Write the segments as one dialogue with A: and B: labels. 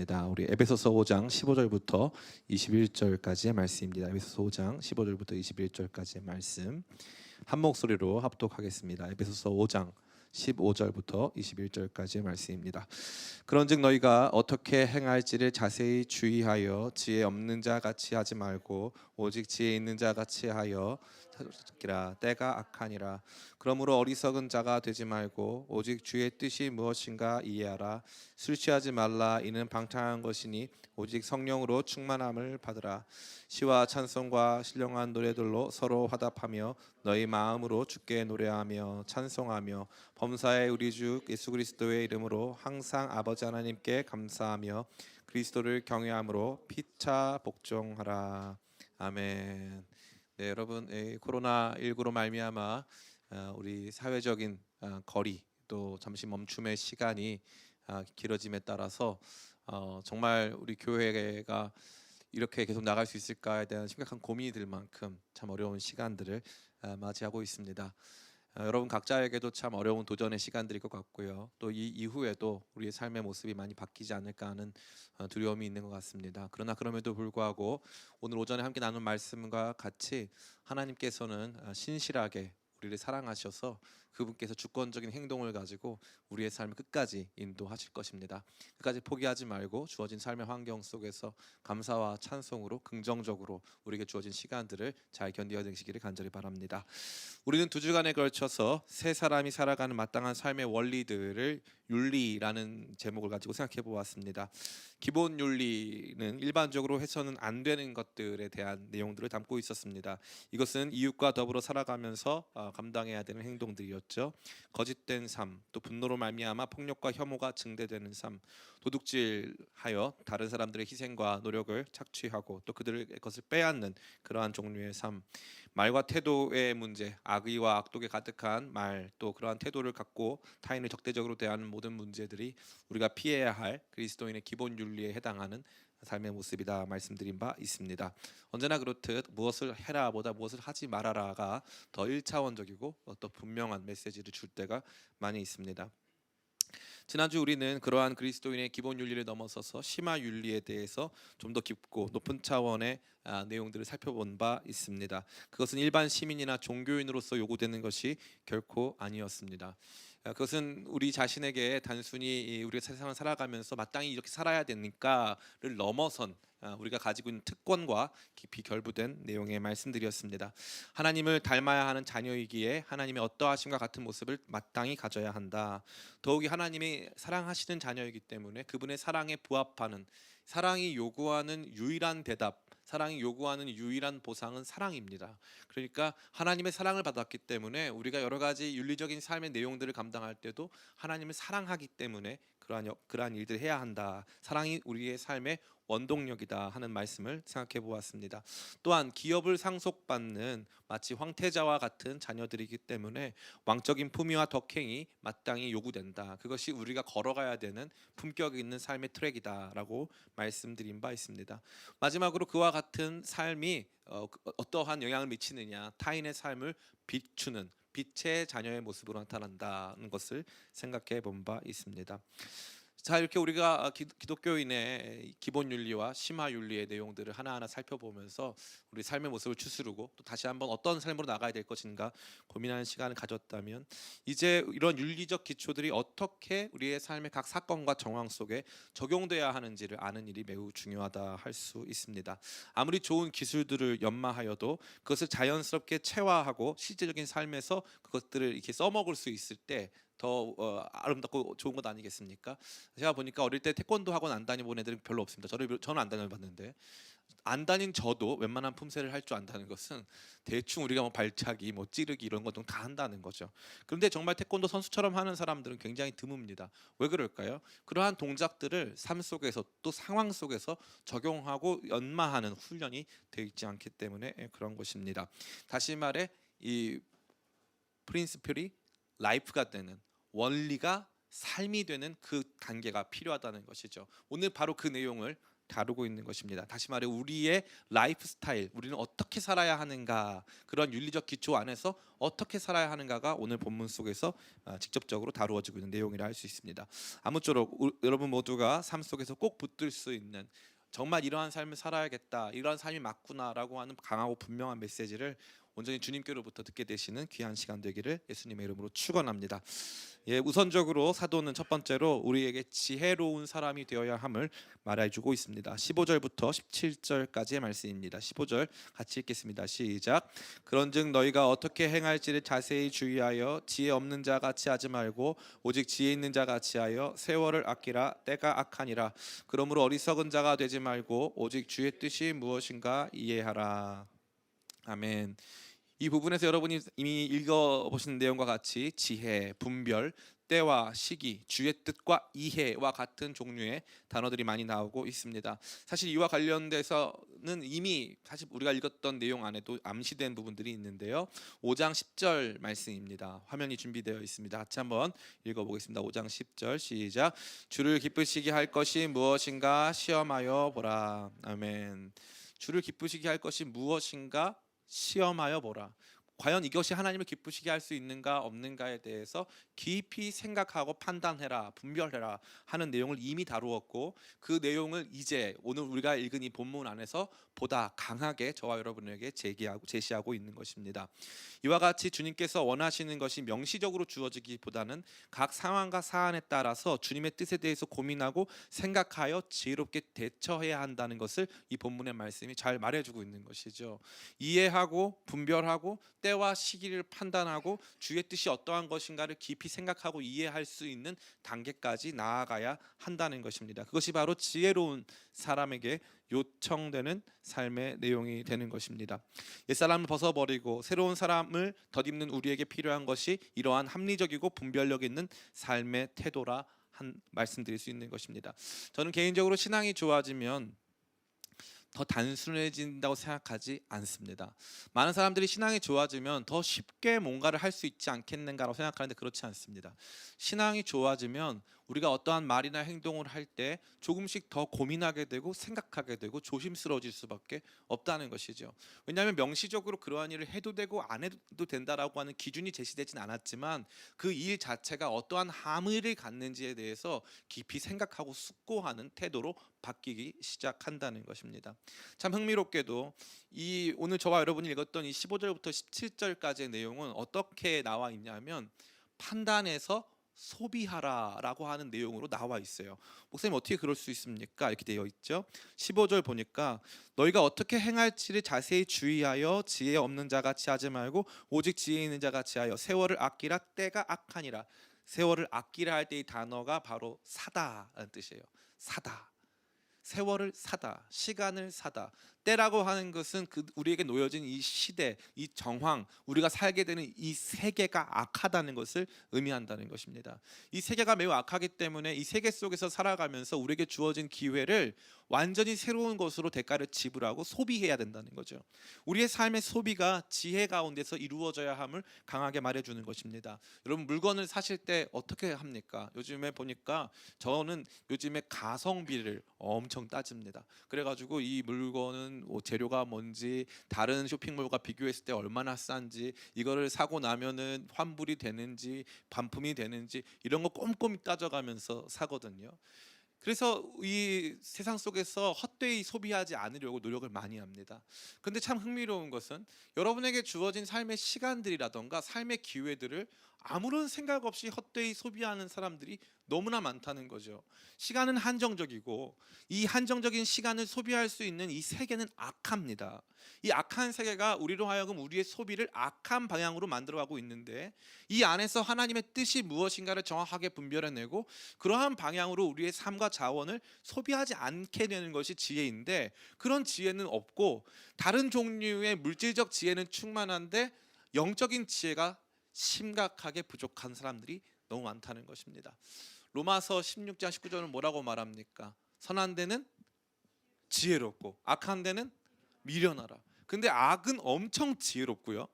A: 우리 에베소서 5장 15절부터 21절까지의 말씀입니다. 에베소서 5장 15절부터 21절까지의 말씀 한 목소리로 합독하겠습니다. 에베소서 5장 15절부터 21절까지의 말씀입니다. 그런즉 너희가 어떻게 행할지를 자세히 주의하여 지혜 없는 자 같이 하지 말고 오직 지혜 있는 자 같이 하여 찾기라. 때가 악하니라. 그러므로 어리석은 자가 되지 말고 오직 주의 뜻이 무엇인가 이해하라. 술 취하지 말라. 이는 방탕한 것이니 오직 성령으로 충만함을 받으라. 시와 찬송과 신령한 노래들로 서로 화답하며 너희 마음으로 주께 노래하며 찬송하며 범사의 우리 주 예수 그리스도의 이름으로 항상 아버지 하나님께 감사하며 그리스도를 경외함으로 피차 복종하라. 아멘. 네, 여러분, 코로나19로 말미암아 우리 사회적인 거리 또 잠시 멈춤의 시간이 길어짐에 따라서 정말 우리 교회가 이렇게 계속 나갈 수 있을까에 대한 심각한 고민이 들 만큼 참 어려운 시간들을 맞이하고 있습니다. 여러분 각자에게도 참 어려운 도전의 시간들일 것 같고요. 또 이 이후에도 우리의 삶의 모습이 많이 바뀌지 않을까 하는 두려움이 있는 것 같습니다. 그러나 그럼에도 불구하고 오늘 오전에 함께 나눈 말씀과 같이 하나님께서는 신실하게 우리를 사랑하셔서 그분께서 주권적인 행동을 가지고 우리의 삶을 끝까지 인도하실 것입니다. 끝까지 포기하지 말고 주어진 삶의 환경 속에서 감사와 찬송으로 긍정적으로 우리에게 주어진 시간들을 잘 견뎌내시기를 간절히 바랍니다. 우리는 두 주간에 걸쳐서 세 사람이 살아가는 마땅한 삶의 원리들을 윤리라는 제목을 가지고 생각해 보았습니다. 기본 윤리는 일반적으로 해서는 안 되는 것들에 대한 내용들을 담고 있었습니다. 이것은 이웃과 더불어 살아가면서 감당해야 되는 행동들이었죠. 거짓된 삶, 또 분노로 말미암아 폭력과 혐오가 증대되는 삶, 도둑질하여 다른 사람들의 희생과 노력을 착취하고 또 그들의 것을 빼앗는 그러한 종류의 삶, 말과 태도의 문제, 악의와 악독에 가득한 말, 또 그러한 태도를 갖고 타인을 적대적으로 대하는 모든 문제들이 우리가 피해야 할 그리스도인의 기본 윤리에 해당하는 삶의 모습이다 말씀드린 바 있습니다. 언제나 그렇듯 무엇을 해라 보다 무엇을 하지 말아라가 더 1차원적이고 더 분명한 메시지를 줄 때가 많이 있습니다. 지난주 우리는 그러한 그리스도인의 기본 윤리를 넘어서서 심화 윤리에 대해서 좀 더 깊고 높은 차원의 내용들을 살펴본 바 있습니다. 그것은 일반 시민이나 종교인으로서 요구되는 것이 결코 아니었습니다. 그것은 우리 자신에게 단순히 우리가 세상을 살아가면서 마땅히 이렇게 살아야 되니까를 넘어선 우리가 가지고 있는 특권과 깊이 결부된 내용의 말씀들이었습니다. 하나님을 닮아야 하는 자녀이기에 하나님의 어떠하심과 같은 모습을 마땅히 가져야 한다. 더욱이 하나님이 사랑하시는 자녀이기 때문에 그분의 사랑에 부합하는, 사랑이 요구하는 유일한 대답, 사랑이 요구하는 유일한 보상은 사랑입니다. 그러니까 하나님의 사랑을 받았기 때문에 우리가 여러 가지 윤리적인 삶의 내용들을 감당할 때도 하나님을 사랑하기 때문에 그러한 일들을 해야 한다. 사랑이 우리의 삶의 원동력이다 하는 말씀을 생각해 보았습니다. 또한 기업을 상속받는 마치 황태자와 같은 자녀들이기 때문에 왕적인 품위와 덕행이 마땅히 요구된다. 그것이 우리가 걸어가야 되는 품격 있는 삶의 트랙이다라고 말씀드린 바 있습니다. 마지막으로 그와 같은 삶이 어떠한 영향을 미치느냐, 타인의 삶을 비추는 빛의 자녀의 모습으로 나타난다는 것을 생각해 본 바 있습니다. 자, 이렇게 우리가 기독교인의 기본 윤리와 심화 윤리의 내용들을 하나하나 살펴보면서 우리 삶의 모습을 추스르고 또 다시 한번 어떤 삶으로 나가야 될 것인가 고민하는 시간을 가졌다면, 이제 이런 윤리적 기초들이 어떻게 우리의 삶의 각 사건과 정황 속에 적용돼야 하는지를 아는 일이 매우 중요하다 할 수 있습니다. 아무리 좋은 기술들을 연마하여도 그것을 자연스럽게 체화하고 실제적인 삶에서 그것들을 이렇게 써먹을 수 있을 때 더 아름답고 좋은 것 아니겠습니까? 제가 보니까 어릴 때 태권도 학원 안 다녀본 애들은 별로 없습니다. 저는 안 다녀봤는데, 안 다닌 저도 웬만한 품새를 할 줄 안다는 것은 대충 우리가 뭐 발차기, 뭐 찌르기 이런 것도 다 한다는 거죠. 그런데 정말 태권도 선수처럼 하는 사람들은 굉장히 드뭅니다. 왜 그럴까요? 그러한 동작들을 삶 속에서 또 상황 속에서 적용하고 연마하는 훈련이 되어 있지 않기 때문에 그런 것입니다. 다시 말해 이 프린시플이 라이프가 되는, 원리가 삶이 되는 그 단계가 필요하다는 것이죠. 오늘 바로 그 내용을 다루고 있는 것입니다. 다시 말해 우리의 라이프 스타일, 우리는 어떻게 살아야 하는가, 그런 윤리적 기초 안에서 어떻게 살아야 하는가가 오늘 본문 속에서 직접적으로 다루어지고 있는 내용이라 할 수 있습니다. 아무쪼록 여러분 모두가 삶 속에서 꼭 붙들 수 있는, 정말 이러한 삶을 살아야겠다, 이러한 삶이 맞구나라고 하는 강하고 분명한 메시지를 온전히 주님께로부터 듣게 되시는 귀한 시간 되기를 예수님의 이름으로 축원합니다. 우선적으로 사도는 첫 번째로 우리에게 지혜로운 사람이 되어야 함을 말해주고 있습니다. 15절부터 17절까지의 말씀입니다. 15절 같이 읽겠습니다. 시작. 그런즉 너희가 어떻게 행할지를 자세히 주의하여 지혜 없는 자 같이 하지 말고 오직 지혜 있는 자 같이 하여 세월을 아끼라. 때가 악하니라. 그러므로 어리석은 자가 되지 말고 오직 주의 뜻이 무엇인가 이해하라. 아멘. 이 부분에서 여러분이 이미 읽어보신 내용과 같이 지혜, 분별, 때와 시기, 주의 뜻과 이해와 같은 종류의 단어들이 많이 나오고 있습니다. 사실 이와 관련돼서는 이미 사실 우리가 읽었던 내용 안에도 암시된 부분들이 있는데요. 5장 10절 말씀입니다. 화면이 준비되어 있습니다. 같이 한번 읽어보겠습니다. 5장 10절 시작. 주를 기쁘시게 할 것이 무엇인가 시험하여 보라. 아멘. 주를 기쁘시게 할 것이 무엇인가 시험하여 보라. 과연 이것이 하나님을 기쁘시게 할 수 있는가 없는가에 대해서 깊이 생각하고 판단해라, 분별해라 하는 내용을 이미 다루었고, 그 내용을 이제 오늘 우리가 읽은 이 본문 안에서 보다 강하게 저와 여러분에게 제시하고 있는 것입니다. 이와 같이 주님께서 원하시는 것이 명시적으로 주어지기보다는 각 상황과 사안에 따라서 주님의 뜻에 대해서 고민하고 생각하여 지혜롭게 대처해야 한다는 것을 이 본문의 말씀이 잘 말해주고 있는 것이죠. 이해하고 분별하고 때와 시기를 판단하고 주의 뜻이 어떠한 것인가를 깊이 생각하고 이해할 수 있는 단계까지 나아가야 한다는 것입니다. 그것이 바로 지혜로운 사람에게 요청되는 삶의 내용이 되는 것입니다. 옛사람을 벗어버리고 새로운 사람을 덧입는 우리에게 필요한 것이 이러한 합리적이고 분별력 있는 삶의 태도라 말씀드릴 수 있는 것입니다. 저는 개인적으로 신앙이 좋아지면 더 단순해진다고 생각하지 않습니다. 많은 사람들이 신앙이 좋아지면 더 쉽게 뭔가를 할 수 있지 않겠는가라고 생각하는데 그렇지 않습니다. 신앙이 좋아지면 우리가 어떠한 말이나 행동을 할 때 조금씩 더 고민하게 되고 생각하게 되고 조심스러워질 수밖에 없다는 것이죠. 왜냐하면 명시적으로 그러한 일을 해도 되고 안 해도 된다라고 하는 기준이 제시되진 않았지만 그 일 자체가 어떠한 함의를 갖는지에 대해서 깊이 생각하고 숙고하는 태도로 바뀌기 시작한다는 것입니다. 참 흥미롭게도 이 오늘 저와 여러분이 읽었던 이 15절부터 17절까지의 내용은 어떻게 나와 있냐면 판단해서 소비하라라고 하는 내용으로 나와 있어요. 목사님 어떻게 그럴 수 있습니까? 이렇게 되어 있죠. 15절 보니까 너희가 어떻게 행할지를 자세히 주의하여 지혜 없는 자 같이 하지 말고 오직 지혜 있는 자 같이 하여 세월을 아끼라. 때가 악하니라. 세월을 아끼라 할 때 이 단어가 바로 사다라는 뜻이에요. 사다. 세월을 사다, 시간을 사다. 때라고 하는 것은 우리에게 놓여진 이 시대, 이 정황, 우리가 살게 되는 이 세계가 악하다는 것을 의미한다는 것입니다. 이 세계가 매우 악하기 때문에 이 세계 속에서 살아가면서 우리에게 주어진 기회를 완전히 새로운 것으로 대가를 지불하고 소비해야 된다는 거죠. 우리의 삶의 소비가 지혜 가운데서 이루어져야 함을 강하게 말해주는 것입니다. 여러분 물건을 사실 때 어떻게 합니까? 요즘에 보니까 저는 요즘에 가성비를 엄청 따집니다. 그래가지고 이 물건은 재료가 뭔지, 다른 쇼핑몰과 비교했을 때 얼마나 싼지, 이거를 사고 나면은 환불이 되는지 반품이 되는지 이런 거 꼼꼼히 따져가면서 사거든요. 그래서 이 세상 속에서 헛되이 소비하지 않으려고 노력을 많이 합니다. 근데 참 흥미로운 것은 여러분에게 주어진 삶의 시간들이라던가 삶의 기회들을 아무런 생각 없이 헛되이 소비하는 사람들이 너무나 많다는 거죠. 시간은 한정적이고 이 한정적인 시간을 소비할 수 있는 이 세계는 악합니다. 이 악한 세계가 우리로 하여금 우리의 소비를 악한 방향으로 만들어가고 있는데, 이 안에서 하나님의 뜻이 무엇인가를 정확하게 분별해내고 그러한 방향으로 우리의 삶과 자원을 소비하지 않게 되는 것이 지혜인데, 그런 지혜는 없고 다른 종류의 물질적 지혜는 충만한데 영적인 지혜가 심각하게 부족한 사람들이 너무 많다는 것입니다. 로마서 16장 19절은 뭐라고 말합니까? 선한 데는 지혜롭고 악한 데는 미련하라. 근데 악은 엄청 지혜롭고요,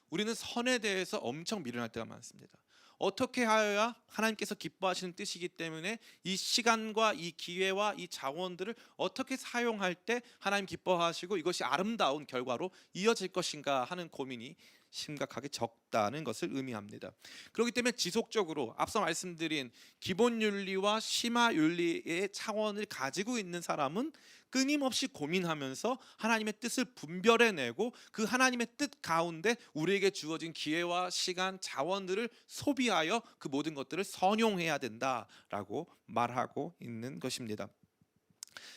A: 우리는 선에 대해서 엄청 미련할 때가 많습니다. 어떻게 하여야 하나님께서 기뻐하시는 뜻이기 때문에 이 시간과 이 기회와 이 자원들을 어떻게 사용할 때 하나님 기뻐하시고 이것이 아름다운 결과로 이어질 것인가 하는 고민이 심각하게 적다는 것을 의미합니다. 그렇기 때문에 지속적으로 앞서 말씀드린 기본 윤리와 심화 윤리의 차원을 가지고 있는 사람은 끊임없이 고민하면서 하나님의 뜻을 분별해내고 그 하나님의 뜻 가운데 우리에게 주어진 기회와 시간, 자원들을 소비하여 그 모든 것들을 선용해야 된다라고 말하고 있는 것입니다.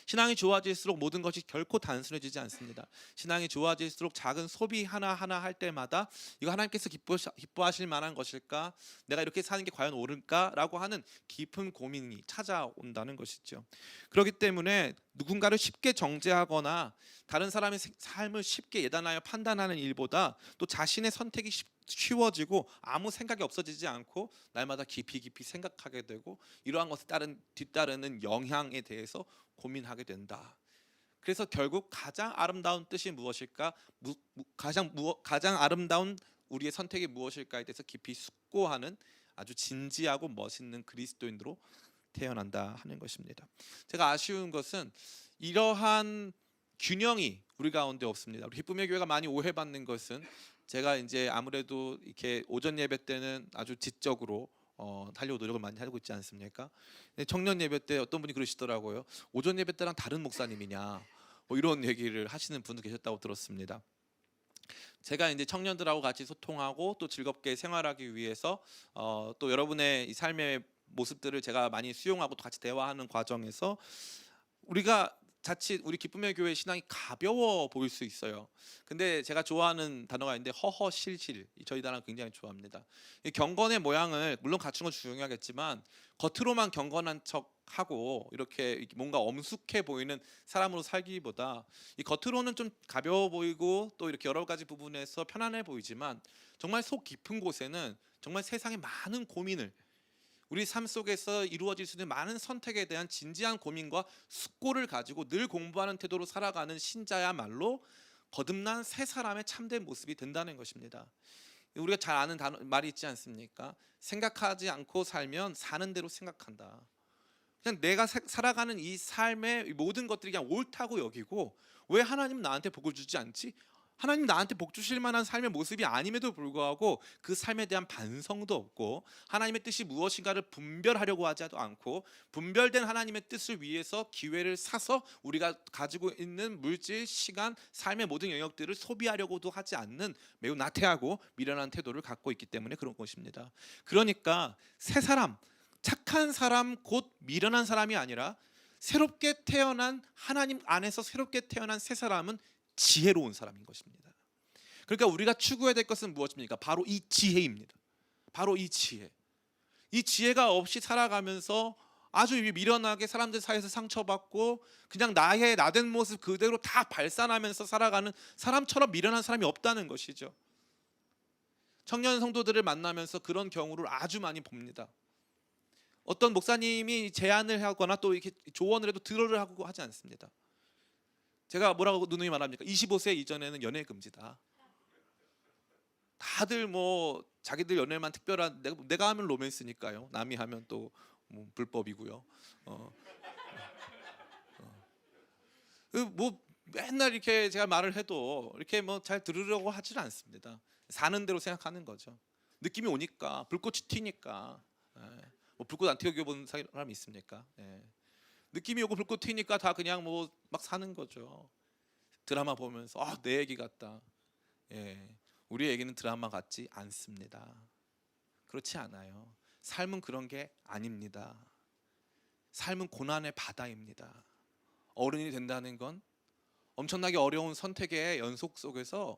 A: 신앙이 좋아질수록 모든 것이 결코 단순해지지 않습니다. 신앙이 좋아질수록 작은 소비 하나하나 할 때마다 이거 하나님께서 기뻐하실 만한 것일까? 내가 이렇게 사는 게 과연 옳을까? 라고 하는 깊은 고민이 찾아온다는 것이죠. 그렇기 때문에 누군가를 쉽게 정죄하거나 다른 사람의 삶을 쉽게 예단하여 판단하는 일보다 또 자신의 선택이 쉬워지고 아무 생각이 없어지지 않고 날마다 깊이 생각하게 되고 이러한 것에 뒤따르는 영향에 대해서 고민하게 된다. 그래서 결국 가장 아름다운 뜻이 무엇일까? 가장 아름다운 우리의 선택이 무엇일까에 대해서 깊이 숙고하는 아주 진지하고 멋있는 그리스도인으로 태어난다 하는 것입니다. 제가 아쉬운 것은 이러한 균형이 우리 가운데 없습니다. 우리 기쁨의 교회가 많이 오해받는 것은 제가 이제 아무래도 이렇게 오전 예배 때는 아주 지적으로 하려고 노력을 많이 하고 있지 않습니까? 청년 예배 때 어떤 분이 그러시더라고요. 오전 예배 때랑 다른 목사님이냐, 뭐 이런 얘기를 하시는 분도 계셨다고 들었습니다. 제가 이제 청년들하고 같이 소통하고 또 즐겁게 생활하기 위해서 또 여러분의 이 삶의 모습들을 제가 많이 수용하고 또 같이 대화하는 과정에서 우리가 자칫 우리 기쁨의 교회 신앙이 가벼워 보일 수 있어요. 근데 제가 좋아하는 단어가 있는데 허허실실, 저희 단어 굉장히 좋아합니다. 이 경건의 모양을 물론 갖춘 건 중요하겠지만 겉으로만 경건한 척하고 이렇게 뭔가 엄숙해 보이는 사람으로 살기보다 이 겉으로는 좀 가벼워 보이고 또 이렇게 여러 가지 부분에서 편안해 보이지만 정말 속 깊은 곳에는 정말 세상의 많은 고민을 우리 삶 속에서 이루어질 수 있는 많은 선택에 대한 진지한 고민과 숙고를 가지고 늘 공부하는 태도로 살아가는 신자야말로 거듭난 새 사람의 참된 모습이 된다는 것입니다. 우리가 잘 아는 말이 있지 않습니까? 생각하지 않고 살면 사는 대로 생각한다. 그냥 내가 살아가는 이 삶의 모든 것들이 그냥 옳다고 여기고 왜 하나님 나한테 복을 주지 않지? 하나님 나한테 복 주실 만한 삶의 모습이 아님에도 불구하고 그 삶에 대한 반성도 없고 하나님의 뜻이 무엇인가를 분별하려고 하지도 않고 분별된 하나님의 뜻을 위해서 기회를 사서 우리가 가지고 있는 물질, 시간, 삶의 모든 영역들을 소비하려고도 하지 않는 매우 나태하고 미련한 태도를 갖고 있기 때문에 그런 것입니다. 그러니까 새 사람, 착한 사람 곧 미련한 사람이 아니라 새롭게 태어난 하나님 안에서 새롭게 태어난 새 사람은 지혜로운 사람인 것입니다. 그러니까 우리가 추구해야 될 것은 무엇입니까? 바로 이 지혜입니다. 바로 이 지혜. 이 지혜가 없이 살아가면서 아주 미련하게 사람들 사이에서 상처받고 그냥 나의 나된 모습 그대로 다 발산하면서 살아가는 사람처럼 미련한 사람이 없다는 것이죠. 청년 성도들을 만나면서 그런 경우를 아주 많이 봅니다. 어떤 목사님이 제안을 하거나 또 이렇게 조언을 해도 들어를 하고 하지 않습니다. 제가 뭐라고 누누이 말합니까? 25세 이전에는 연애 금지다. 다들 뭐 자기들 연애만 특별한 내가 하면 로맨스니까요. 남이 하면 또 뭐 불법이고요. 뭐 맨날 이렇게 제가 말을 해도 이렇게 뭐 잘 들으려고 하지는 않습니다. 사는 대로 생각하는 거죠. 느낌이 오니까 불꽃이 튀니까. 뭐 불꽃 안 튀겨 본 사람이 있습니까? 느낌이 오고 불꽃 튀니까 다 그냥 뭐 막 사는 거죠. 드라마 보면서 내 얘기 같다. 우리 얘기는 드라마 같지 않습니다. 그렇지 않아요. 삶은 그런 게 아닙니다. 삶은 고난의 바다입니다. 어른이 된다는 건 엄청나게 어려운 선택의 연속 속에서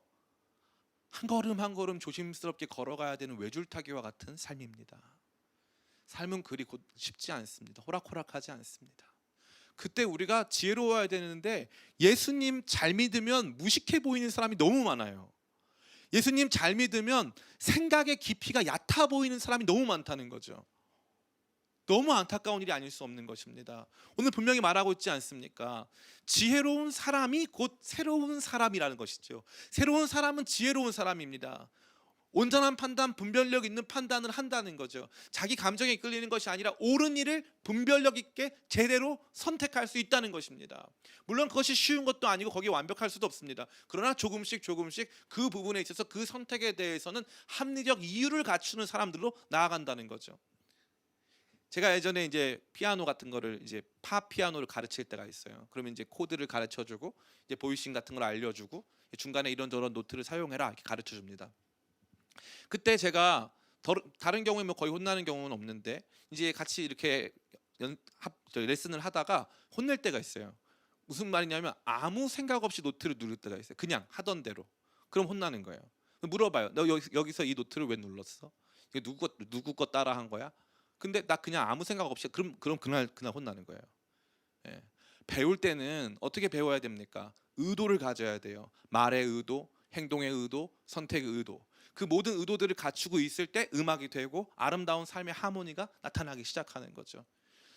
A: 한 걸음 한 걸음 조심스럽게 걸어가야 되는 외줄타기와 같은 삶입니다. 삶은 그리 쉽지 않습니다. 호락호락하지 않습니다. 그때 우리가 지혜로워야 되는데 예수님 잘 믿으면 무식해 보이는 사람이 너무 많아요. 예수님 잘 믿으면 생각의 깊이가 얕아 보이는 사람이 너무 많다는 거죠. 너무 안타까운 일이 아닐 수 없는 것입니다. 오늘 분명히 말하고 있지 않습니까? 지혜로운 사람이 곧 새로운 사람이라는 것이죠. 새로운 사람은 지혜로운 사람입니다. 온전한 판단, 분별력 있는 판단을 한다는 거죠. 자기 감정에 이끌리는 것이 아니라 옳은 일을 분별력 있게 제대로 선택할 수 있다는 것입니다. 물론 그것이 쉬운 것도 아니고 거기에 완벽할 수도 없습니다. 그러나 조금씩 그 부분에 있어서 그 선택에 대해서는 합리적 이유를 갖추는 사람들로 나아간다는 거죠. 제가 예전에 이제 피아노 같은 거를 이제 팝 피아노를 가르칠 때가 있어요. 그러면 이제 코드를 가르쳐 주고 이제 보이싱 같은 걸 알려 주고 중간에 이런저런 노트를 사용해라 이렇게 가르쳐 줍니다. 그때 제가 다른 경우에 뭐 거의 혼나는 경우는 없는데 이제 같이 이렇게 레슨을 하다가 혼낼 때가 있어요. 무슨 말이냐면 아무 생각 없이 노트를 누를 때가 있어요. 그냥 하던 대로. 그럼 혼나는 거예요. 물어봐요. 너 여기서 이 노트를 왜 눌렀어? 이게 누구 거 따라 한 거야? 근데 나 그냥 아무 생각 없이 그럼 그날 혼나는 거예요. 예. 배울 때는 어떻게 배워야 됩니까? 의도를 가져야 돼요. 말의 의도, 행동의 의도, 선택의 의도. 그 모든 의도들을 갖추고 있을 때 음악이 되고 아름다운 삶의 하모니가 나타나기 시작하는 거죠.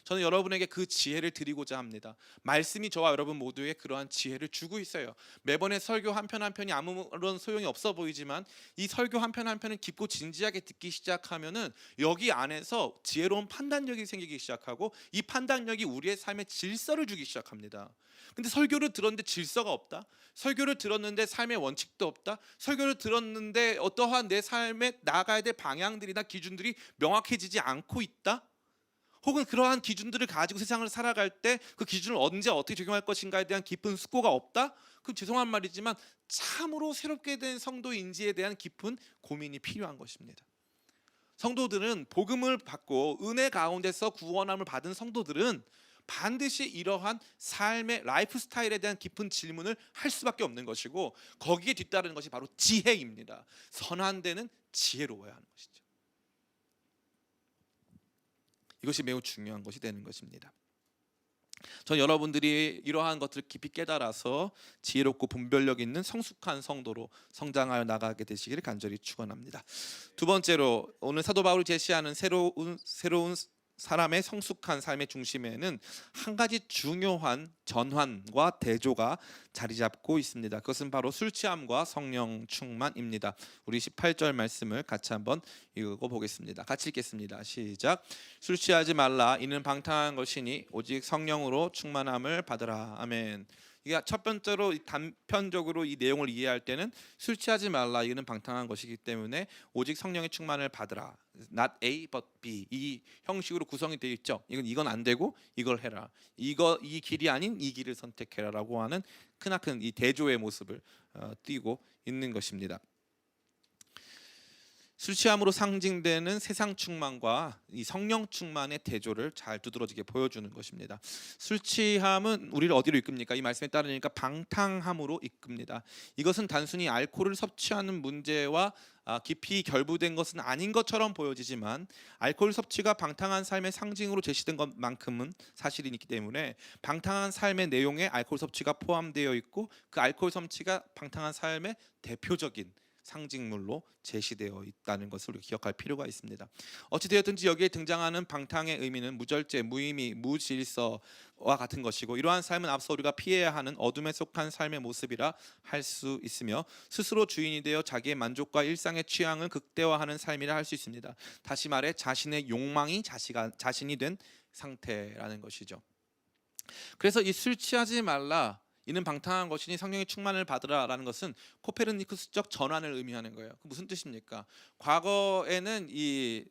A: 저는 여러분에게 그 지혜를 드리고자 합니다. 말씀이 저와 여러분 모두에 그러한 지혜를 주고 있어요. 매번의 설교 한 편 한 편이 아무런 소용이 없어 보이지만 이 설교 한 편 한 편을 깊고 진지하게 듣기 시작하면은 여기 안에서 지혜로운 판단력이 생기기 시작하고 이 판단력이 우리의 삶에 질서를 주기 시작합니다. 근데 설교를 들었는데 질서가 없다. 설교를 들었는데 삶의 원칙도 없다. 설교를 들었는데 어떠한 내 삶에 나아가야 될 방향들이나 기준들이 명확해지지 않고 있다. 혹은 그러한 기준들을 가지고 세상을 살아갈 때 그 기준을 언제 어떻게 적용할 것인가에 대한 깊은 숙고가 없다? 그럼 죄송한 말이지만 참으로 새롭게 된 성도인지에 대한 깊은 고민이 필요한 것입니다. 성도들은 복음을 받고 은혜 가운데서 구원함을 받은 성도들은 반드시 이러한 삶의 라이프 스타일에 대한 깊은 질문을 할 수밖에 없는 것이고 거기에 뒤따르는 것이 바로 지혜입니다. 선한 데는 지혜로워야 하는 것이죠. 이것이 매우 중요한 것이 되는 것입니다. 전 여러분들이 이러한 것들을 깊이 깨달아서 지혜롭고 분별력 있는 성숙한 성도로 성장하여 나가게 되시기를 간절히 축원합니다. 두 번째로 오늘 사도 바울이 제시하는 새로운 사람의 성숙한 삶의 중심에는 한 가지 중요한 전환과 대조가 자리 잡고 있습니다. 그것은 바로 술 취함과 성령 충만입니다. 우리 18절 말씀을 같이 한번 읽어보겠습니다. 같이 읽겠습니다. 시작. 술 취하지 말라. 이는 방탕한 것이니 오직 성령으로 충만함을 받으라. 아멘. 이게 첫 번째로 단편적으로 이 내용을 이해할 때는 술 취하지 말라. 이는 방탕한 것이기 때문에 오직 성령의 충만을 받으라. Not A but B 이 형식으로 구성이 되어 있죠. 이건 안 되고 이걸 해라. 이 길이 아닌 이 길을 선택해라라고 하는 크나큰 이 대조의 모습을 띄고 있는 것입니다. 술 취함으로 상징되는 세상 충만과 이 성령 충만의 대조를 잘 두드러지게 보여주는 것입니다. 술 취함은 우리를 어디로 이끕니까? 이 말씀에 따르니까 방탕함으로 이끕니다. 이것은 단순히 알코올을 섭취하는 문제와 깊이 결부된 것은 아닌 것처럼 보여지지만 알코올 섭취가 방탕한 삶의 상징으로 제시된 것만큼은 사실이기 때문에 방탕한 삶의 내용에 알코올 섭취가 포함되어 있고 그 알코올 섭취가 방탕한 삶의 대표적인 상징물로 제시되어 있다는 것을 우리가 기억할 필요가 있습니다. 어찌되었든지 여기에 등장하는 방탕의 의미는 무절제, 무의미, 무질서와 같은 것이고 이러한 삶은 앞서 우리가 피해야 하는 어둠에 속한 삶의 모습이라 할 수 있으며 스스로 주인이 되어 자기의 만족과 일상의 취향을 극대화하는 삶이라 할 수 있습니다. 다시 말해 자신의 욕망이 자신이 된 상태라는 것이죠. 그래서 이 술 취하지 말라 이는 방탕한 것이니 성령의 충만을 받으라라는 것은 코페르니쿠스적 전환을 의미하는 거예요. 그 무슨 뜻입니까? 과거에는 이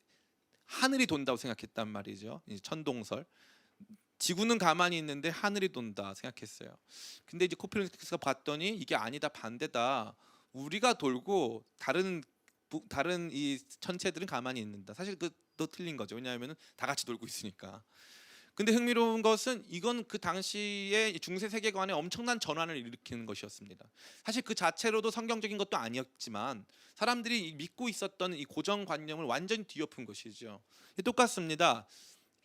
A: 하늘이 돈다고 생각했단 말이죠. 천동설. 지구는 가만히 있는데 하늘이 돈다 생각했어요. 근데 이제 코페르니쿠스가 봤더니 이게 아니다, 반대다. 우리가 돌고 다른 이 천체들은 가만히 있는다. 사실 그도 틀린 거죠. 왜냐하면 다 같이 돌고 있으니까. 근데 흥미로운 것은 이건 그 당시의 중세 세계관에 엄청난 전환을 일으키는 것이었습니다. 사실 그 자체로도 성경적인 것도 아니었지만 사람들이 믿고 있었던 이 고정관념을 완전히 뒤엎은 것이죠. 똑같습니다.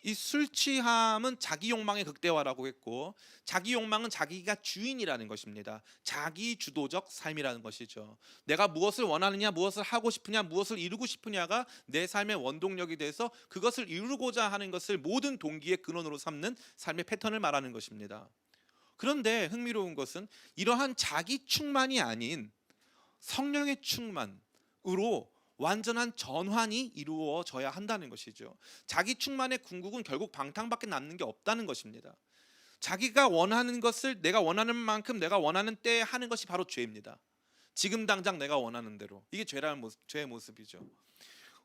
A: 이 술 취함은 자기 욕망의 극대화라고 했고 자기 욕망은 자기가 주인이라는 것입니다. 자기 주도적 삶이라는 것이죠. 내가 무엇을 원하느냐, 무엇을 하고 싶으냐, 무엇을 이루고 싶으냐가 내 삶의 원동력이 돼서 그것을 이루고자 하는 것을 모든 동기의 근원으로 삼는 삶의 패턴을 말하는 것입니다. 그런데 흥미로운 것은 이러한 자기 충만이 아닌 성령의 충만으로 완전한 전환이 이루어져야 한다는 것이죠. 자기 충만의 궁극은 결국 방탕밖에 남는 게 없다는 것입니다. 자기가 원하는 것을 내가 원하는 만큼 내가 원하는 때에 하는 것이 바로 죄입니다. 지금 당장 내가 원하는 대로. 이게 죄의 모습이죠.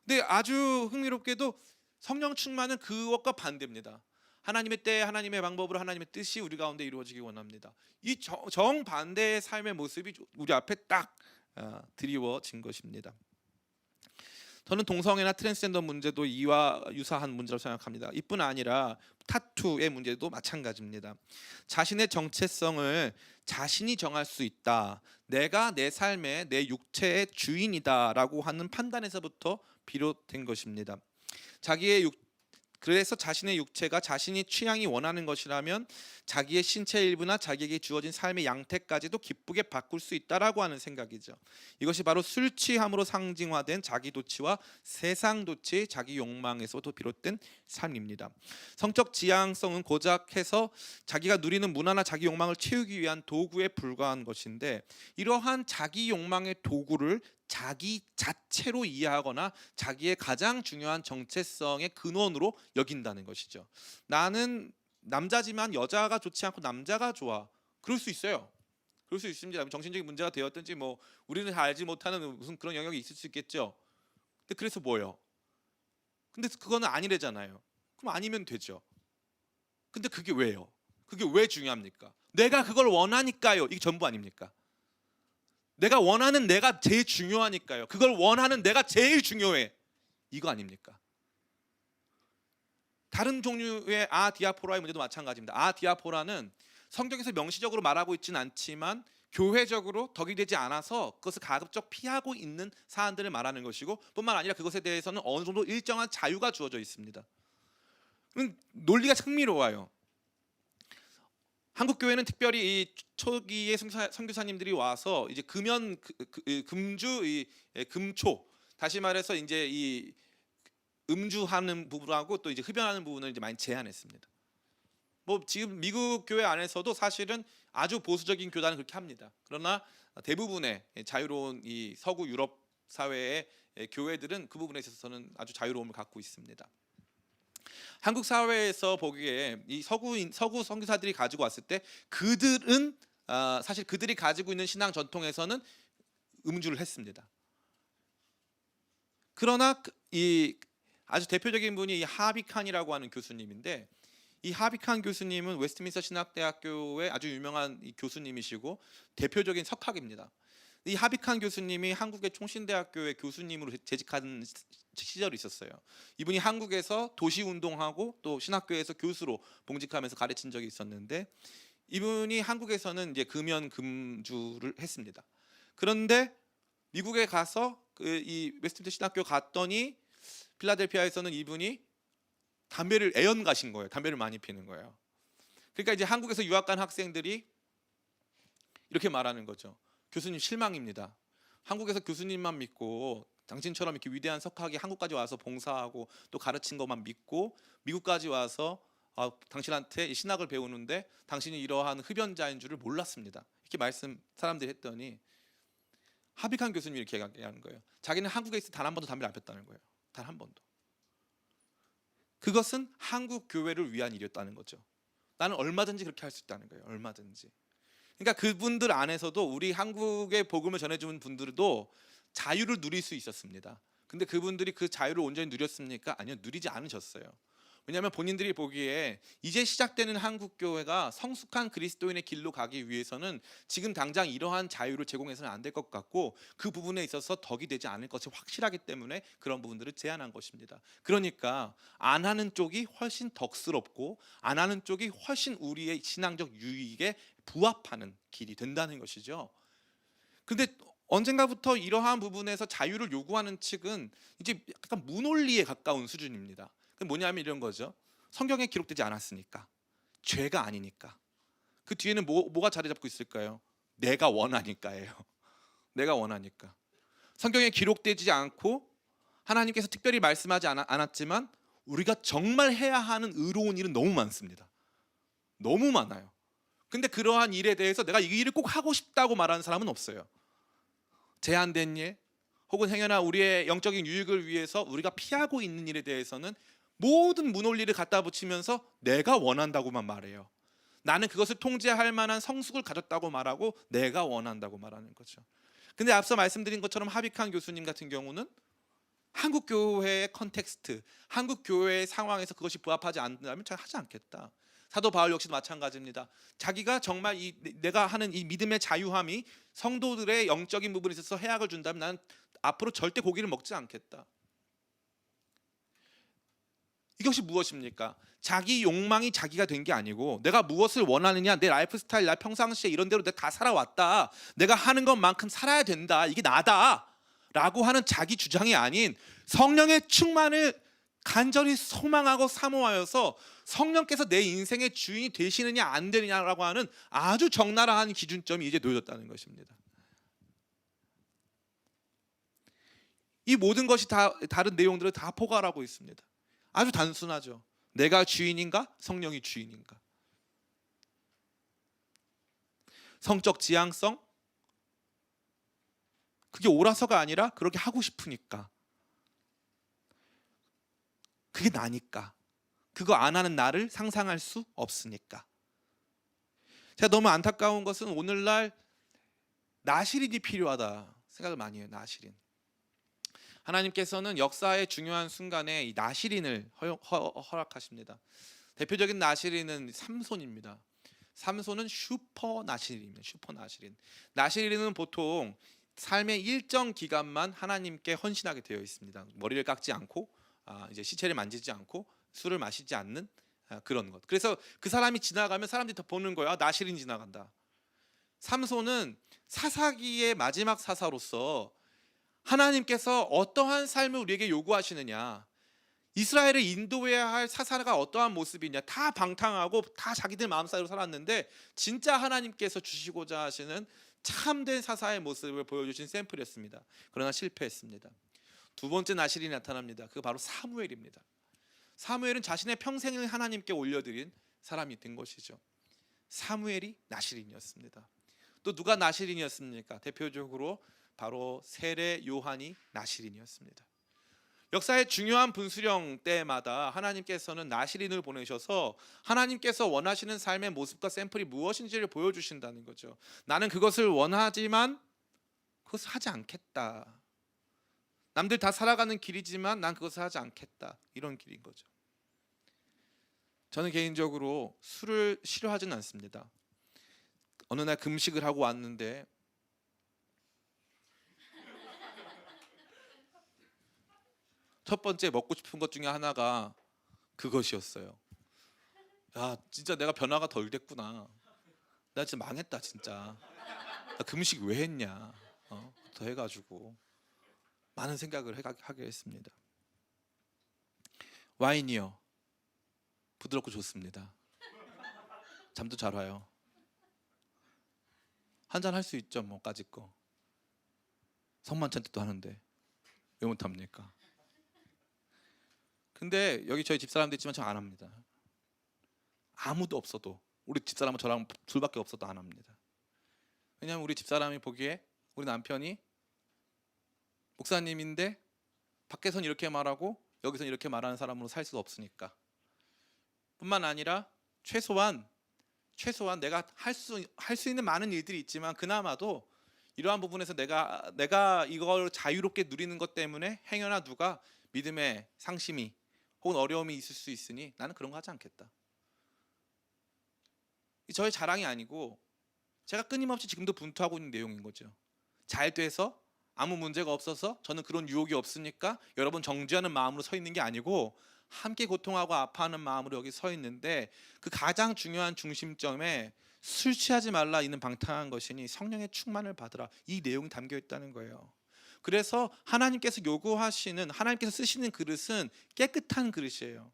A: 근데 아주 흥미롭게도 성령 충만은 그것과 반대입니다. 하나님의 때, 하나님의 방법으로 하나님의 뜻이 우리 가운데 이루어지기 원합니다. 이 정반대의 삶의 모습이 우리 앞에 딱 드리워진 것입니다. 저는 동성애나 트랜스젠더 문제도 이와 유사한 문제라고 생각합니다. 이뿐 아니라 타투의 문제도 마찬가지입니다. 자신의 정체성을 자신이 정할 수 있다. 내가 내 삶의 내 육체의 주인이다라고 하는 판단에서부터 비롯된 것입니다. 그래서 자신의 육체가 자신이 취향이 원하는 것이라면 자기의 신체 일부나 자기에게 주어진 삶의 양태까지도 기쁘게 바꿀 수 있다라고 하는 생각이죠. 이것이 바로 술 취함으로 상징화된 자기 도취와 세상 도취, 자기 욕망에서도 비롯된 삶입니다. 성적 지향성은 고작 해서 자기가 누리는 문화나 자기 욕망을 채우기 위한 도구에 불과한 것인데, 이러한 자기 욕망의 도구를 자기 자체로 이해하거나 자기의 가장 중요한 정체성의 근원으로 여긴다는 것이죠. 나는 남자지만 여자가 좋지 않고 남자가 좋아. 그럴 수 있어요. 그럴 수 있습니다. 정신적인 문제가 되었든지 뭐 우리는 다 알지 못하는 무슨 그런 영역이 있을 수 있겠죠. 근데 그래서 뭐요? 근데 그거는 아니래잖아요. 그럼 아니면 되죠. 근데 그게 왜요? 그게 왜 중요합니까? 내가 그걸 원하니까요. 이게 전부 아닙니까? 내가 원하는 내가 제일 중요하니까요. 그걸 원하는 내가 제일 중요해. 이거 아닙니까? 다른 종류의 아디아포라의 문제도 마찬가지입니다. 아디아포라는 성경에서 명시적으로 말하고 있지는 않지만 교회적으로 덕이 되지 않아서 그것을 가급적 피하고 있는 사안들을 말하는 것이고, 뿐만 아니라 그것에 대해서는 어느 정도 일정한 자유가 주어져 있습니다. 논리가 흥미로워요. 한국 교회는 특별히 이 초기의 선교사님들이 와서 이제 금주 금초, 다시 말해서 이제 이 음주하는 부분하고 또 이제 흡연하는 부분을 이제 많이 제한했습니다. 뭐 지금 미국 교회 안에서도 사실은 아주 보수적인 교단은 그렇게 합니다. 그러나 대부분의 자유로운 이 서구 유럽 사회의 교회들은 그 부분에 있어서는 아주 자유로움을 갖고 있습니다. 한국 사회에서 보기에 이 서구 선교사들이 가지고 왔을 때 그들은 사실 그들이 가지고 있는 신앙 전통에서는 음주를 했습니다. 그러나 이 아주 대표적인 분이 이 하비칸이라고 하는 교수님인데, 이 하비칸 교수님은 웨스트민스터 신학대학교의 아주 유명한 교수님이시고 대표적인 석학입니다. 이 하비칸 교수님이 한국의 총신대학교의 교수님으로 재직한 시절이 있었어요. 이분이 한국에서 도시운동하고 또 신학교에서 교수로 봉직하면서 가르친 적이 있었는데, 이분이 한국에서는 이제 금주를 했습니다. 그런데 미국에 가서 이 웨스트민스터 신학교 갔더니 필라델피아에서는 이분이 담배를 애연가신 거예요. 담배를 많이 피는 거예요. 그러니까 이제 한국에서 유학 간 학생들이 이렇게 말하는 거죠. 교수님 실망입니다. 한국에서 교수님만 믿고 당신처럼 이렇게 위대한 석학이 한국까지 와서 봉사하고 또 가르친 것만 믿고 미국까지 와서 당신한테 신학을 배우는데 당신이 이러한 흡연자인 줄을 몰랐습니다. 이렇게 사람들이 했더니 하비칸 교수님이 이렇게 얘기하는 거예요. 자기는 한국에 있어 단 한 번도 담배를 안 폈다는 거예요. 단 한 번도. 그것은 한국 교회를 위한 일이었다는 거죠. 나는 얼마든지 그렇게 할 수 있다는 거예요. 얼마든지. 그러니까 그분들 안에서도 우리 한국의 복음을 전해주는 분들도 자유를 누릴 수 있었습니다. 근데 그분들이 그 자유를 온전히 누렸습니까? 아니요, 누리지 않으셨어요. 왜냐하면 본인들이 보기에 이제 시작되는 한국 교회가 성숙한 그리스도인의 길로 가기 위해서는 지금 당장 이러한 자유를 제공해서는 안 될 것 같고, 그 부분에 있어서 덕이 되지 않을 것이 확실하기 때문에 그런 부분들을 제한한 것입니다. 그러니까 안 하는 쪽이 훨씬 덕스럽고 안 하는 쪽이 훨씬 우리의 신앙적 유익에 부합하는 길이 된다는 것이죠. 근데 언젠가부터 이러한 부분에서 자유를 요구하는 측은 이제 약간 무논리에 가까운 수준입니다. 뭐냐면 이런 거죠. 성경에 기록되지 않았으니까, 죄가 아니니까. 그 뒤에는 뭐가 자리 잡고 있을까요? 내가 원하니까예요. 내가 원하니까. 성경에 기록되지 않고 하나님께서 특별히 말씀하지 않았지만 우리가 정말 해야 하는 의로운 일은 너무 많습니다. 너무 많아요. 근데 그러한 일에 대해서 내가 이 일을 꼭 하고 싶다고 말하는 사람은 없어요. 제한된 일, 혹은 행여나 우리의 영적인 유익을 위해서 우리가 피하고 있는 일에 대해서는 모든 문논리를 갖다 붙이면서 내가 원한다고만 말해요. 나는 그것을 통제할 만한 성숙을 가졌다고 말하고 내가 원한다고 말하는 거죠. 근데 앞서 말씀드린 것처럼 하빅한 교수님 같은 경우는 한국 교회의 컨텍스트, 한국 교회의 상황에서 그것이 부합하지 않는다면 잘 하지 않겠다. 사도 바울 역시도 마찬가지입니다. 자기가 정말 내가 하는 이 믿음의 자유함이 성도들의 영적인 부분에 있어서 해악을 준다면 나는 앞으로 절대 고기를 먹지 않겠다. 이것이 무엇입니까? 자기 욕망이 자기가 된 게 아니고 내가 무엇을 원하느냐, 내 라이프 스타일, 나 평상시에 이런 대로 내가 다 살아왔다, 내가 하는 것만큼 살아야 된다, 이게 나다 라고 하는 자기 주장이 아닌 성령의 충만을 간절히 소망하고 사모하여서 성령께서 내 인생의 주인이 되시느냐 안 되느냐라고 하는 아주 적나라한 기준점이 이제 놓여졌다는 것입니다. 이 모든 것이 다 다른 내용들을 다 포괄하고 있습니다. 아주 단순하죠. 내가 주인인가? 성령이 주인인가? 성적 지향성? 그게 옳아서가 아니라 그렇게 하고 싶으니까. 그게 나니까. 그거 안 하는 나를 상상할 수 없으니까. 제가 너무 안타까운 것은 오늘날 나시린이 필요하다 생각을 많이 해요. 나시린. 하나님께서는 역사의 중요한 순간에 이 나시린을 허락하십니다. 대표적인 나시린은 삼손입니다. 삼손은 슈퍼 나시린입니다. 슈퍼 나시린. 나시린은 보통 삶의 일정 기간만 하나님께 헌신하게 되어 있습니다. 머리를 깎지 않고 이제 시체를 만지지 않고 술을 마시지 않는 그런 것. 그래서 그 사람이 지나가면 사람들이 다 보는 거야. 나시린 지나간다. 삼손은 사사기의 마지막 사사로서 하나님께서 어떠한 삶을 우리에게 요구하시느냐, 이스라엘을 인도해야 할 사사가 어떠한 모습이냐, 다 방탕하고 다 자기들 마음대로 살았는데 진짜 하나님께서 주시고자 하시는 참된 사사의 모습을 보여주신 샘플이었습니다. 그러나 실패했습니다. 두 번째 나실이 나타납니다. 그거 바로 사무엘입니다. 사무엘은 자신의 평생을 하나님께 올려드린 사람이 된 것이죠. 사무엘이 나실인이었습니다. 또 누가 나실인이었습니까? 대표적으로 바로 세례 요한이 나실인이었습니다. 역사의 중요한 분수령 때마다 하나님께서는 나실인을 보내셔서 하나님께서 원하시는 삶의 모습과 샘플이 무엇인지를 보여주신다는 거죠. 나는 그것을 원하지만 그것을 하지 않겠다. 남들 다 살아가는 길이지만 난 그것을 하지 않겠다. 이런 길인 거죠. 저는 개인적으로 술을 싫어하지는 않습니다. 어느 날 금식을 하고 왔는데 첫 번째 먹고 싶은 것 중에 하나가 그것이었어요. 야, 진짜 내가 변화가 덜 됐구나. 나 진짜 망했다 진짜. 나 금식 왜 했냐. 더 해가지고 많은 생각을 하게 했습니다. 와인이요, 부드럽고 좋습니다. 잠도 잘 와요. 한잔 할 수 있죠, 뭐까짓 거. 성만찬 때도 하는데 왜 못합니까? 근데 여기 저희 집사람도 있지만 저 안 합니다. 아무도 없어도, 우리 집사람은 저랑 둘밖에 없어도 안 합니다. 왜냐하면 우리 집사람이 보기에 우리 남편이 목사님인데 밖에선 이렇게 말하고 여기선 이렇게 말하는 사람으로 살 수가 없으니까. 뿐만 아니라 최소한 내가 할 수 있는 많은 일들이 있지만 그나마도 이러한 부분에서 내가 이걸 자유롭게 누리는 것 때문에 행여나 누가 믿음의 상심이 혹은 어려움이 있을 수 있으니 나는 그런 거 하지 않겠다. 이 저의 자랑이 아니고 제가 끊임없이 지금도 분투하고 있는 내용인 거죠. 잘 돼서 아무 문제가 없어서 저는 그런 유혹이 없으니까 여러분 정죄하는 마음으로 서 있는 게 아니고 함께 고통하고 아파하는 마음으로 여기 서 있는데, 그 가장 중요한 중심점에 술 취하지 말라 있는 방탕한 것이니 성령의 충만을 받으라, 이 내용이 담겨 있다는 거예요. 그래서 하나님께서 요구하시는, 하나님께서 쓰시는 그릇은 깨끗한 그릇이에요.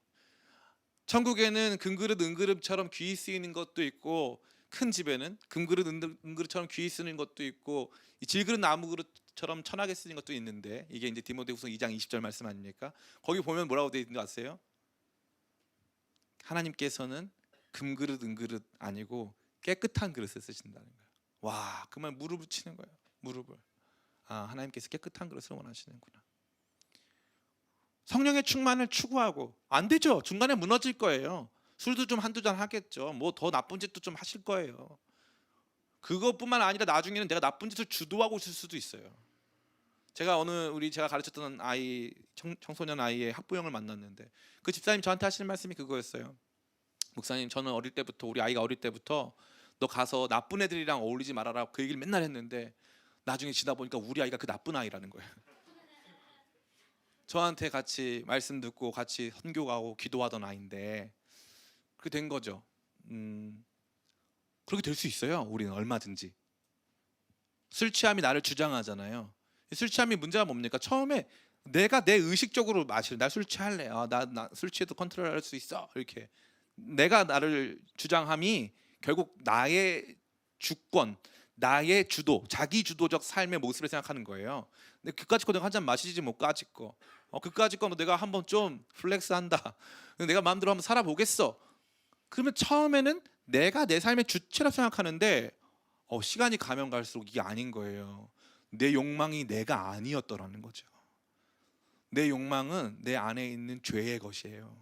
A: 천국에는 금그릇 은그릇처럼 귀히 쓰이는 것도 있고, 큰 집에는 금그릇 은그릇처럼 귀히 쓰는 것도 있고, 질그릇 나무그릇처럼 천하게 쓰는 것도 있는데, 이게 이제 디모데후서 2장 20절 말씀 아닙니까? 거기 보면 뭐라고 되어 있는 거 아세요? 하나님께서는 금그릇 은그릇 아니고 깨끗한 그릇을 쓰신다는 거예요. 와, 그 말 무릎을 치는 거예요. 무릎을. 하나님께서 깨끗한 그릇을 원하시는구나. 성령의 충만을 추구하고 안 되죠. 중간에 무너질 거예요. 술도 좀 한두 잔 하겠죠. 뭐 더 나쁜 짓도 좀 하실 거예요. 그것뿐만 아니라 나중에는 내가 나쁜 짓을 주도하고 있을 수도 있어요. 제가 제가 가르쳤던 아이, 청소년 아이의 학부형을 만났는데 그 집사님 저한테 하시는 말씀이 그거였어요. 목사님, 저는 우리 아이가 어릴 때부터 너 가서 나쁜 애들이랑 어울리지 말아라 그 얘기를 맨날 했는데 나중에 지나 보니까 우리 아이가 그 나쁜 아이라는 거예요. 저한테 같이 말씀 듣고 같이 선교 가고 기도하던 아이인데 그렇게 된 거죠. 그렇게 될 수 있어요. 우리는 얼마든지. 술 취함이 나를 주장하잖아요. 술 취함이 문제가 뭡니까? 처음에 내가 내 의식적으로 나 술 취할래. 나 술 취해도 컨트롤할 수 있어. 이렇게 내가 나를 주장함이 결국 나의 주권, 나의 주도, 자기 주도적 삶의 모습을 생각하는 거예요. 근데 그까짓 거 내가 한 잔 마시지 뭐 까짓 거. 그까짓 거 내가 한번 좀 플렉스한다. 내가 마음대로 한번 살아보겠어. 그러면 처음에는 내가 내 삶의 주체라 생각하는데 시간이 가면 갈수록 이게 아닌 거예요. 내 욕망이 내가 아니었더라는 거죠. 내 욕망은 내 안에 있는 죄의 것이에요.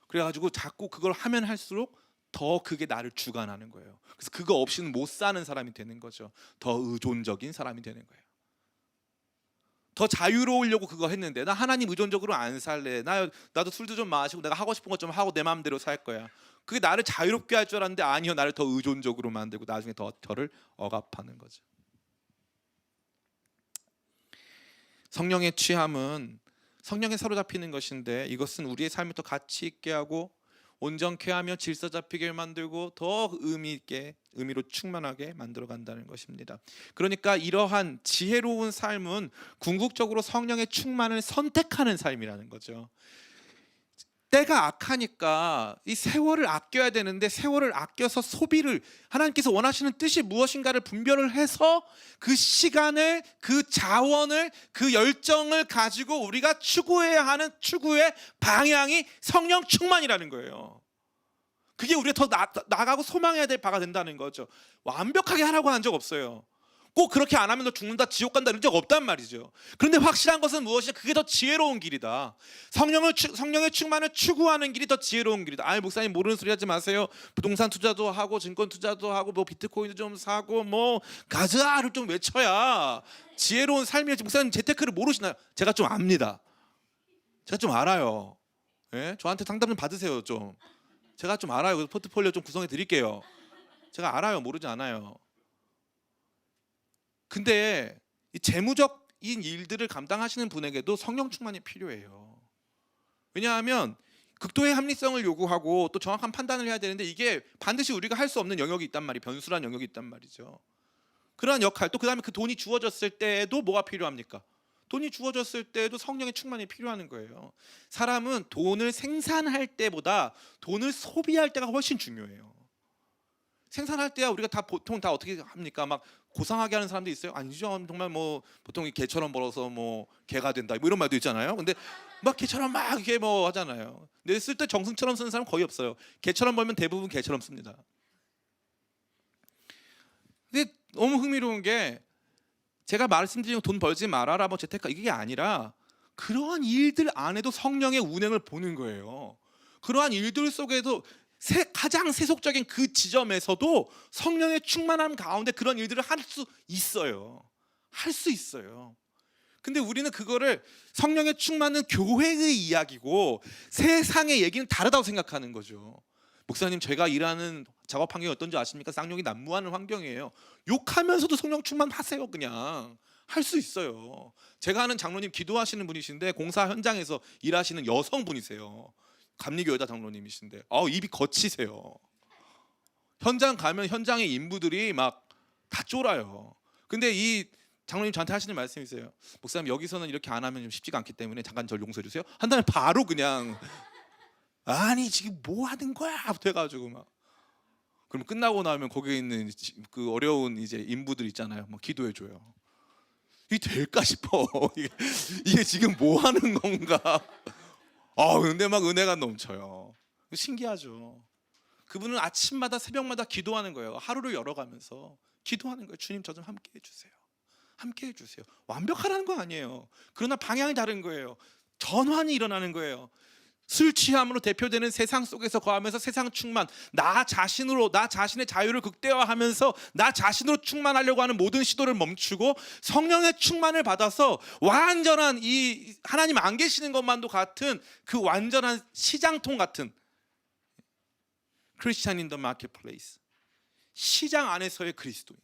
A: 그래가지고 자꾸 그걸 하면 할수록 더 그게 나를 주관하는 거예요. 그래서 그거 없이는 못 사는 사람이 되는 거죠. 더 의존적인 사람이 되는 거예요. 더 자유로우려고 그거 했는데 나 하나님 의존적으로 안 살래. 나도 술도 좀 마시고 내가 하고 싶은 거 좀 하고 내 마음대로 살 거야. 그게 나를 자유롭게 할 줄 알았는데 아니요, 나를 더 의존적으로 만들고 나중에 더 저를 억압하는 거죠. 성령의 취함은 성령에 사로잡히는 것인데 이것은 우리의 삶을 더 가치 있게 하고 온전케 하며 질서 잡히게 만들고 더 의미로 충만하게 만들어 간다는 것입니다. 그러니까 이러한 지혜로운 삶은 궁극적으로 성령의 충만을 선택하는 삶이라는 거죠. 때가 악하니까 이 세월을 아껴야 되는데 세월을 아껴서 소비를, 하나님께서 원하시는 뜻이 무엇인가를 분별을 해서 그 시간을, 그 자원을, 그 열정을 가지고 우리가 추구해야 하는 추구의 방향이 성령 충만이라는 거예요. 그게 우리가 더 나가고 소망해야 될 바가 된다는 거죠. 완벽하게 하라고 한 적 없어요. 꼭 그렇게 안 하면 너 죽는다, 지옥 간다 이런 적 없단 말이죠. 그런데 확실한 것은 무엇이냐? 그게 더 지혜로운 길이다. 성령의 충만을 추구하는 길이 더 지혜로운 길이다. 목사님 모르는 소리 하지 마세요. 부동산 투자도 하고 증권 투자도 하고 뭐 비트코인도 좀 사고 뭐 가자를 좀 외쳐야 지혜로운 삶이었지. 목사님 재테크를 모르시나요? 제가 좀 압니다. 제가 좀 알아요. 예? 저한테 상담 좀 받으세요. 좀 제가 좀 알아요. 그래서 포트폴리오 좀 구성해 드릴게요. 제가 알아요. 모르지 않아요. 근데 이 재무적인 일들을 감당하시는 분에게도 성령 충만이 필요해요. 왜냐하면 극도의 합리성을 요구하고 또 정확한 판단을 해야 되는데 이게 반드시 우리가 할 수 없는 영역이 있단 말이에요. 변수란 영역이 있단 말이죠. 그러한 역할, 또 그다음에 그 돈이 주어졌을 때에도 뭐가 필요합니까? 돈이 주어졌을 때에도 성령의 충만이 필요한 거예요. 사람은 돈을 생산할 때보다 돈을 소비할 때가 훨씬 중요해요. 생산할 때야 우리가 보통 어떻게 합니까? 막 고상하게 하는 사람도 있어요. 아니죠. 정말 뭐 보통 개처럼 벌어서 뭐 개가 된다 뭐 이런 말도 있잖아요. 근데 막 개처럼 막 이렇게 뭐 하잖아요. 근데 쓸 때 정승처럼 쓰는 사람 거의 없어요. 개처럼 벌면 대부분 개처럼 씁니다. 근데 너무 흥미로운 게 제가 말씀드린 돈 벌지 말아라 뭐 재테크 이게 아니라 그러한 일들 안에도 성령의 운행을 보는 거예요. 그러한 일들 속에도 가장 세속적인 그 지점에서도 성령의 충만함 가운데 그런 일들을 할 수 있어요. 할 수 있어요. 근데 우리는 그거를 성령의 충만은 교회의 이야기고 세상의 얘기는 다르다고 생각하는 거죠. 목사님, 제가 일하는 작업 환경이 어떤지 아십니까? 쌍욕이 난무하는 환경이에요. 욕하면서도 성령 충만하세요. 그냥 할 수 있어요. 제가 아는 장로님 기도하시는 분이신데 공사 현장에서 일하시는 여성분이세요. 감리교회다 장로님이신데 입이 거치세요. 현장 가면 현장의 인부들이 막 다 쫄아요. 근데 이 장로님 저한테 하시는 말씀이세요. 목사님, 여기서는 이렇게 안 하면 좀 쉽지가 않기 때문에 잠깐 저를 용서해 주세요. 한 다음에 바로 그냥 아니 지금 뭐 하는 거야? 해가지고 막 그럼 끝나고 나면 거기에 있는 그 어려운 이제 인부들 있잖아요. 막 기도해 줘요. 이게 될까 싶어. 이게 지금 뭐 하는 건가? 근데 막 은혜가 넘쳐요. 신기하죠. 그분은 아침마다 새벽마다 기도하는 거예요. 하루를 열어가면서 기도하는 거예요. 주님, 저 좀 함께 해주세요. 함께 해주세요. 완벽하라는 거 아니에요. 그러나 방향이 다른 거예요. 전환이 일어나는 거예요. 술 취함으로 대표되는 세상 속에서 거하면서 세상 충만, 나 자신으로, 나 자신의 자유를 극대화하면서 나 자신으로 충만하려고 하는 모든 시도를 멈추고 성령의 충만을 받아서 완전한 이 하나님 안 계시는 것만도 같은 그 완전한 시장통 같은 크리스찬 인 더 마켓플레이스, 시장 안에서의 그리스도인.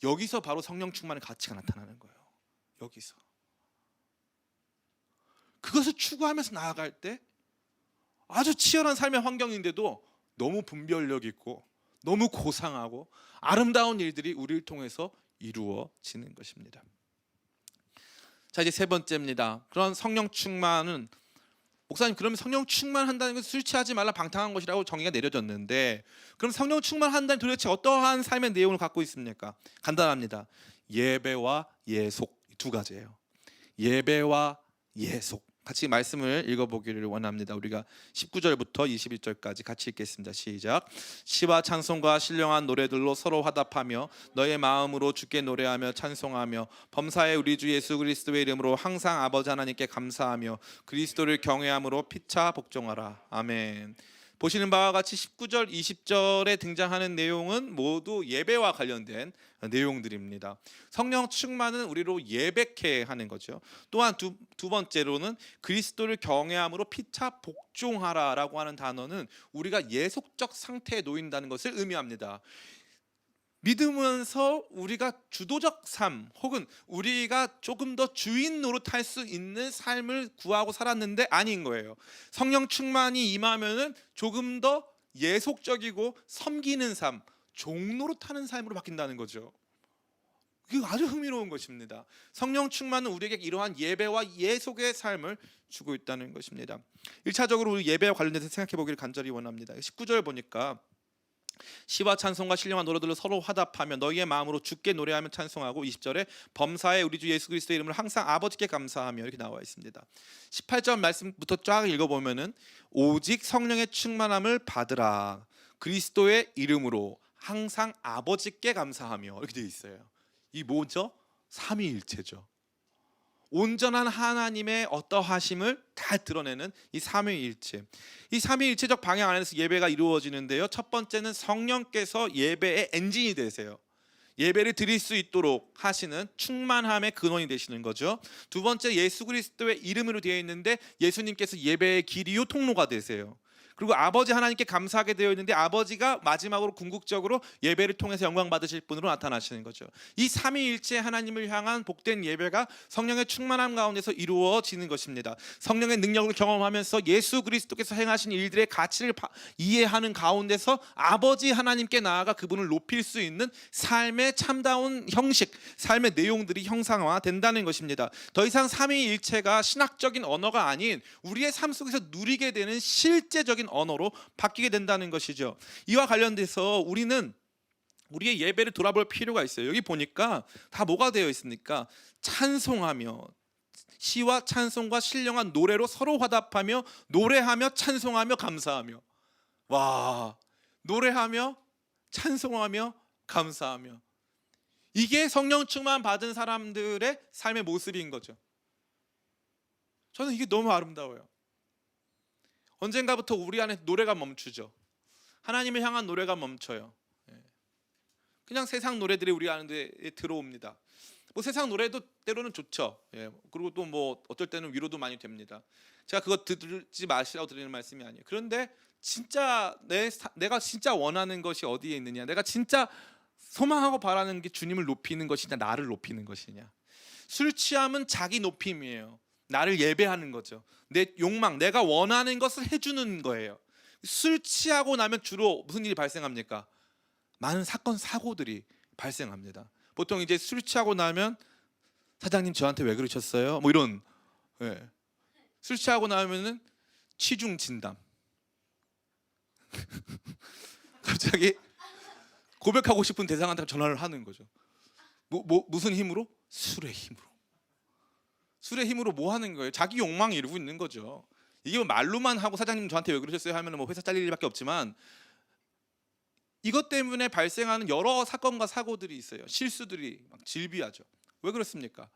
A: 여기서 바로 성령 충만의 가치가 나타나는 거예요. 여기서 그것을 추구하면서 나아갈 때 아주 치열한 삶의 환경인데도 너무 분별력 있고 너무 고상하고 아름다운 일들이 우리를 통해서 이루어지는 것입니다. 자, 이제 세 번째입니다. 그런 성령 충만은, 목사님 그러면 성령 충만한다는 것은 술 취하지 말라 방탕한 것이라고 정의가 내려졌는데, 그럼 성령 충만한다는 도대체 어떠한 삶의 내용을 갖고 있습니까? 간단합니다. 예배와 예속, 두 가지예요. 예배와 예속. 같이 말씀을 읽어보기를 원합니다. 우리가 19절부터 21절까지 같이 읽겠습니다. 시작. 시와 찬송과 신령한 노래들로 서로 화답하며 너의 마음으로 주께 노래하며 찬송하며 범사의 우리 주 예수 그리스도의 이름으로 항상 아버지 하나님께 감사하며 그리스도를 경외함으로 피차 복종하라. 아멘. 보시는 바와 같이 19절, 20절에 등장하는 내용은 모두 예배와 관련된 내용들입니다. 성령 충만은 우리로 예배케 하는 거죠. 또한 두 번째로는 그리스도를 경외함으로 피차 복종하라라고 하는 단어는 우리가 예속적 상태에 놓인다는 것을 의미합니다. 믿으면서 우리가 주도적 삶 혹은 우리가 조금 더 주인 노릇할 수 있는 삶을 구하고 살았는데 아닌 거예요. 성령 충만이 임하면은 조금 더 예속적이고 섬기는 삶, 종 노릇하는 삶으로 바뀐다는 거죠. 이게 아주 흥미로운 것입니다. 성령 충만은 우리에게 이러한 예배와 예속의 삶을 주고 있다는 것입니다. 1차적으로 우리 예배와 관련해서 생각해 보기를 간절히 원합니다. 19절 보니까 시와 찬송과 신령한 노래들로 서로 화답하며 너희의 마음으로 주께 노래하며 찬송하고, 20절에 범사에 우리 주 예수 그리스도의 이름을 항상 아버지께 감사하며 이렇게 나와 있습니다. 18절 말씀부터 쫙 읽어보면은 오직 성령의 충만함을 받으라 그리스도의 이름으로 항상 아버지께 감사하며 이렇게 되어 있어요. 이 뭐죠? 삼위일체죠. 온전한 하나님의 어떠하심을 다 드러내는 이 삼위일체. 이 삼위일체적 방향 안에서 예배가 이루어지는데요. 첫 번째는 성령께서 예배의 엔진이 되세요. 예배를 드릴 수 있도록 하시는 충만함의 근원이 되시는 거죠. 두 번째, 예수 그리스도의 이름으로 되어 있는데 예수님께서 예배의 길이요 통로가 되세요. 그리고 아버지 하나님께 감사하게 되어 있는데 아버지가 마지막으로 궁극적으로 예배를 통해서 영광 받으실 분으로 나타나시는 거죠. 이 삼위일체 하나님을 향한 복된 예배가 성령의 충만함 가운데서 이루어지는 것입니다. 성령의 능력을 경험하면서 예수 그리스도께서 행하신 일들의 가치를 이해하는 가운데서 아버지 하나님께 나아가 그분을 높일 수 있는 삶의 참다운 형식, 삶의 내용들이 형상화된다는 것입니다. 더 이상 삼위일체가 신학적인 언어가 아닌 우리의 삶 속에서 누리게 되는 실제적인 언어로 바뀌게 된다는 것이죠. 이와 관련돼서 우리는 우리의 예배를 돌아볼 필요가 있어요. 여기 보니까 다 뭐가 되어 있습니까? 찬송하며, 시와 찬송과 신령한 노래로 서로 화답하며 노래하며 찬송하며 감사하며. 와, 노래하며 찬송하며 감사하며. 이게 성령 충만 받은 사람들의 삶의 모습인 거죠. 저는 이게 너무 아름다워요. 언젠가부터 우리 안에 노래가 멈추죠. 하나님을 향한 노래가 멈춰요. 그냥 세상 노래들이 우리 안에 들어옵니다. 뭐 세상 노래도 때로는 좋죠. 그리고 또 뭐 어떨 때는 위로도 많이 됩니다. 제가 그거 듣지 마시라고 드리는 말씀이 아니에요. 그런데 진짜 내가 진짜 원하는 것이 어디에 있느냐, 내가 진짜 소망하고 바라는 게 주님을 높이는 것이냐, 나를 높이는 것이냐. 술 취함은 자기 높임이에요. 나를 예배하는 거죠. 내 욕망, 내가 원하는 것을 해주는 거예요. 술 취하고 나면 주로 무슨 일이 발생합니까? 많은 사건 사고들이 발생합니다. 보통 이제 술 취하고 나면 사장님 저한테 왜 그러셨어요? 뭐 이런. 술 취하고 나면은 취중 진담. 갑자기 고백하고 싶은 대상한테 전화를 하는 거죠. 무슨 힘으로? 술의 힘으로. 술의 힘으로 뭐 하는 거예요? 자기 욕망이 이루고 있는 거죠. 이게 뭐 말로만 하고 사장님 저한테 왜 그러셨어요 하면 뭐 회사 잘릴 일밖에 없지만
B: 이것 때문에 발생하는 여러 사건과 사고들이 있어요. 실수들이 막 질비하죠. 왜 그렇습니까?